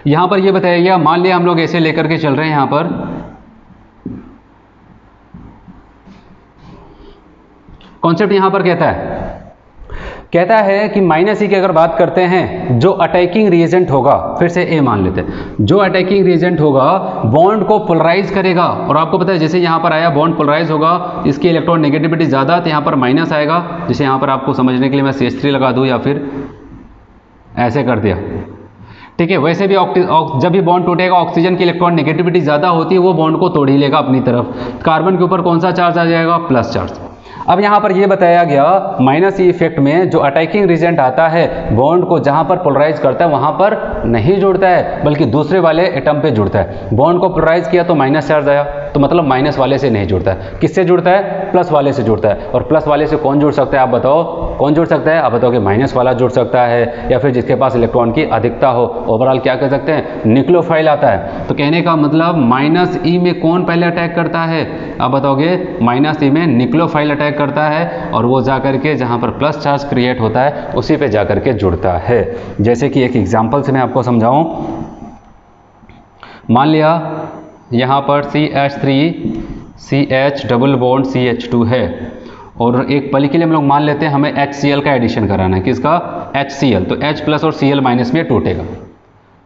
यहाँ पर ये बताया गया, मान लिया हम लोग ऐसे लेकर के चल रहे हैं। यहाँ पर कॉन्सेप्ट यहाँ पर कहता है कि माइनस ई की अगर बात करते हैं, जो अटैकिंग रिएजेंट होगा, फिर से ए मान लेते हैं, जो अटैकिंग रिएजेंट होगा बॉन्ड को पोलराइज करेगा। और आपको पता है जैसे यहाँ पर आया बॉन्ड पोलराइज होगा, इसकी इलेक्ट्रॉन नेगेटिविटी ज़्यादा, तो यहाँ पर माइनस आएगा। जैसे यहाँ पर आपको समझने के लिए मैं CH3 लगा दूँ या फिर ऐसे कर दिया, ठीक है। वैसे भी जब भी बॉन्ड टूटेगा, ऑक्सीजन की इलेक्ट्रॉन नेगेटिविटी ज़्यादा होती है, वो बॉन्ड को तोड़ ही लेगा अपनी तरफ। कार्बन के ऊपर कौन सा चार्ज आ जाएगा? Plus charge. अब यहाँ पर ये बताया गया माइनस ई इफेक्ट में जो अटैकिंग रिजेंट आता है, बॉन्ड को जहाँ पर पोलराइज करता है वहाँ पर नहीं जुड़ता है, बल्कि दूसरे वाले एटम पे जुड़ता है। बॉन्ड को पोलराइज किया तो माइनस चार्ज आया, तो मतलब माइनस वाले से नहीं जुड़ता है। किससे जुड़ता है? प्लस वाले से जुड़ता है। और प्लस वाले से कौन जुड़ सकता है? आप बताओ कौन जुड़ सकता है? आप बताओगे माइनस वाला जुड़ सकता है, या फिर जिसके पास इलेक्ट्रॉन की अधिकता हो। ओवरऑल क्या कह सकते हैं? न्यूक्लियोफाइल आता है। तो कहने का मतलब माइनस ई में कौन पहले अटैक करता है? आप बताओगे माइनस ई में न्यूक्लियोफाइल अटैक करता है, और वो जाकर के जहाँ पर प्लस चार्ज क्रिएट होता है उसी पे जाकर के जुड़ता है। जैसे कि एक एग्जांपल से मैं आपको समझाऊं, मान लिया यहाँ पर CH3CH डबल बॉन्ड CH2 है, और एक पल के लिए हम लोग मान लेते हैं हमें HCl का एडिशन कराना है। किसका? HCl। तो H प्लस और Cl माइनस में टूटेगा।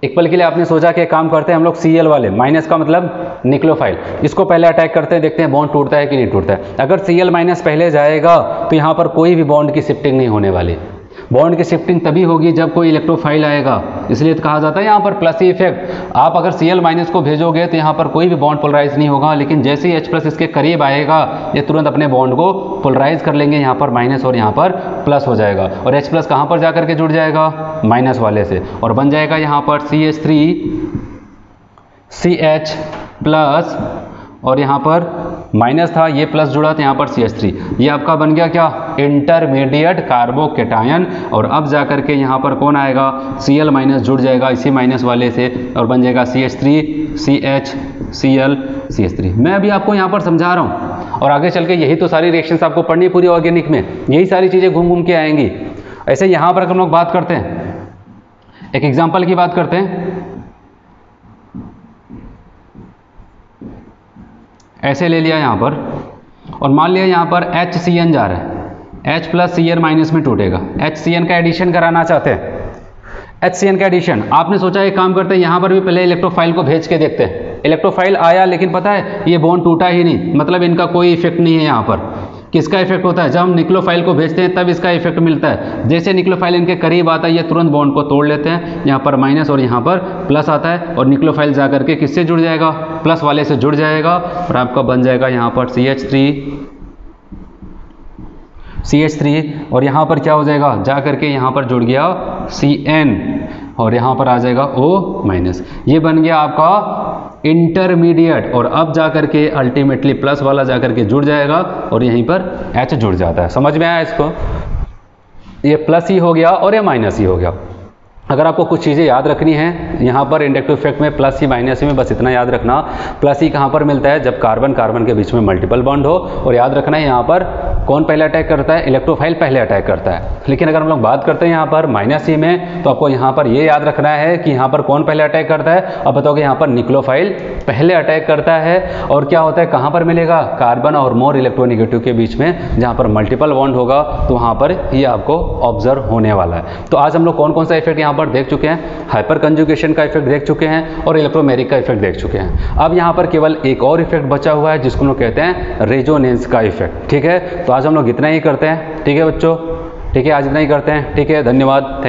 एक पल के लिए आपने सोचा कि काम करते हैं हम लोग Cl वाले, माइनस का मतलब न्यूक्लियोफाइल, इसको पहले अटैक करते हैं, देखते हैं बॉन्ड टूटता है कि नहीं टूटता है। अगर Cl माइनस पहले जाएगा तो यहाँ पर कोई भी बॉन्ड की शिफ्टिंग नहीं होने वाली। बॉन्ड की शिफ्टिंग तभी होगी जब कोई इलेक्ट्रोफाइल आएगा, इसलिए तो कहा जाता है यहाँ पर प्लस ई इफेक्ट। आप अगर Cl माइनस को भेजोगे तो यहाँ पर कोई भी बॉन्ड पोलराइज नहीं होगा, लेकिन जैसे ही H प्लस इसके करीब आएगा, ये तुरंत अपने बॉन्ड को पोलराइज कर लेंगे, यहाँ पर माइनस और यहाँ पर प्लस हो जाएगा। और H प्लस कहाँ पर जा करके जुड़ जाएगा? माइनस वाले से, और बन जाएगा यहाँ पर CH3CH प्लस, और यहाँ पर माइनस था, ये प्लस जुड़ा तो यहाँ पर CH3। ये आपका बन गया क्या? Intermediate carbocation. और अब जाकर के यहाँ पर कौन आएगा? Cl माइनस जुड़ जाएगा इसी माइनस वाले से, और बन जाएगा CH3CHCl CH3। मैं अभी आपको यहाँ पर समझा रहा हूँ, और आगे चल के यही तो सारी रिएक्शंस आपको पढ़नी पूरी ऑर्गेनिक में, यही सारी चीज़ें घूम घूम के आएंगी। ऐसे यहाँ पर हम लोग बात करते हैं, एक एग्जाम्पल की बात करते हैं। ऐसे ले लिया यहाँ पर, और मान लिया यहाँ पर HCN जा रहा है, H प्लस Cn माइनस में टूटेगा। HCN का एडिशन कराना चाहते हैं, HCN का एडिशन। आपने सोचा एक काम करते हैं, यहाँ पर भी पहले इलेक्ट्रोफाइल को भेज के देखते हैं। इलेक्ट्रोफाइल आया, लेकिन पता है ये बॉन्ड टूटा ही नहीं, मतलब इनका कोई इफेक्ट नहीं है। यहाँ पर किसका इफेक्ट होता है? जब हम न्यूक्लियोफाइल को भेजते हैं तब इसका इफेक्ट मिलता है। जैसे न्यूक्लियोफाइल इनके करीब आता है, ये तुरंत बॉन्ड को तोड़ लेते हैं, यहाँ पर माइनस और यहाँ पर प्लस आता है, और न्यूक्लियोफाइल जाकर के किससे जुड़ जाएगा? प्लस वाले से जुड़ जाएगा, और आपका बन जाएगा यहाँ पर CH3, और यहाँ पर क्या हो जाएगा? जा करके यहाँ पर जुड़ गया Cn, और यहाँ पर आ जाएगा O माइनस। ये बन गया आपका इंटरमीडिएट, और अब जा करके अल्टीमेटली प्लस वाला जा करके जुड़ जाएगा, और यहीं पर H जुड़ जाता है। समझ में आया इसको? ये प्लस ही हो गया और ये माइनस ही हो गया। अगर आपको कुछ चीज़ें याद रखनी है यहाँ पर इंडक्टिव इफेक्ट में, प्लस ही माइनस ही में, बस इतना याद रखना। प्लस ही कहाँ पर मिलता है? जब कार्बन कार्बन के बीच में मल्टीपल बॉन्ड हो। और याद रखना है यहाँ पर कौन पहले अटैक करता है? इलेक्ट्रोफाइल पहले अटैक करता है। लेकिन अगर हम लोग बात करते हैं यहाँ पर माइनस ही में, तो आपको यहाँ पर ये याद रखना है कि यहाँ पर कौन पहले अटैक करता है? अब बताओगे यहाँ पर न्यूक्लियोफाइल पहले अटैक करता है। और क्या होता है, कहाँ पर मिलेगा? कार्बन और मोर इलेक्ट्रोनेगेटिव के बीच में, जहाँ पर मल्टीपल बॉन्ड होगा, तो वहाँ पर ये आपको ऑब्जर्व होने वाला है। तो आज हम लोग कौन कौन सा इफेक्ट यहाँ पर देख चुके हैं? हाइपर कंजुगेशन का इफेक्ट देख चुके हैं, और इलेक्ट्रोमेरिक का इफेक्ट देख चुके हैं। अब यहाँ पर केवल एक और इफेक्ट बचा हुआ है, जिसको हम लोग कहते हैं रेजोनेंस का इफेक्ट। ठीक है, तो आज हम लोग इतना ही करते हैं। ठीक है बच्चों, ठीक है, आज इतना ही करते हैं। ठीक है, धन्यवाद।